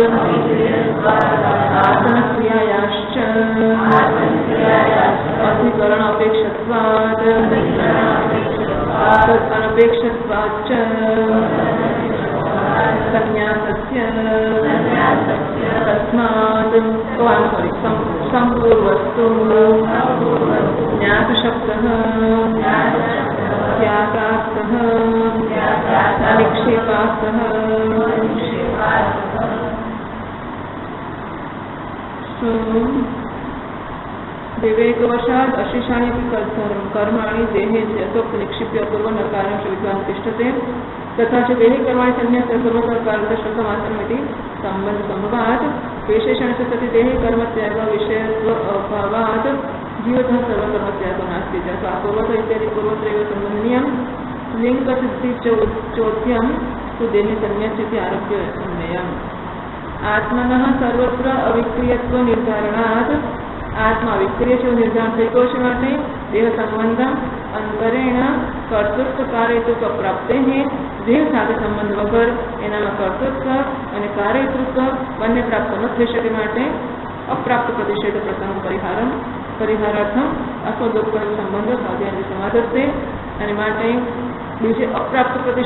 A: आसनक्रियायाश्च अधिकरण अपेक्षत्वात् अनपेक्षत्वाच्च संन्यासस्य तस्मात् संपूर्वस्तु न्यासशब्दः त्यागार्थः निक्षेपार्थः विवेकवशात् अशेषाणि कर्माणि देहे यथोक्त निक्षिप्य कुर्वन् कार्यं विद्वान् तिष्ठते तथा च देहे कर्माणि संन्यास सर्वकारणशब्दमात्रमिति सम्बन्धसम्भवात् विशेषणस्य सति देहे कर्मत्याग विषयत्व अभावात् जीवतः सर्वकर्मत्यागो नास्ति। जैसा पूर्वत इत्यादि पूर्वत्रैव सम्बन्धनीयं लिङ्गसिद्धि चोद्यं तो देह सन्न्यस्यति आरभ्य अन्वयम्। आत्मनः सर्वत्र अविक्रियत्व निर्धारणात् आत्मा विक्रिय છે નિર્ધારણ થઈ ગયો છે માટે દેહ સંબંધ અંતરેણ કર્તૃત્વ કાર્યત્વ પ્રાપ્તે હે દેહ સાથે સંબંધ વગર એનામાં કર્તૃત્વ અને કાર્યત્વ બંને પ્રાપ્ત ન થઈ શકે માટે અપ્રાપ્ત પ્રતિષેધ પ્રસંગ પરિહારાર્થમ અસ્વદોપકરણ સંબંધ સ્વાધ્યાય સમાધત્તે અને માટે બીજે અપ્રાપ્ત પ્રતિષેધ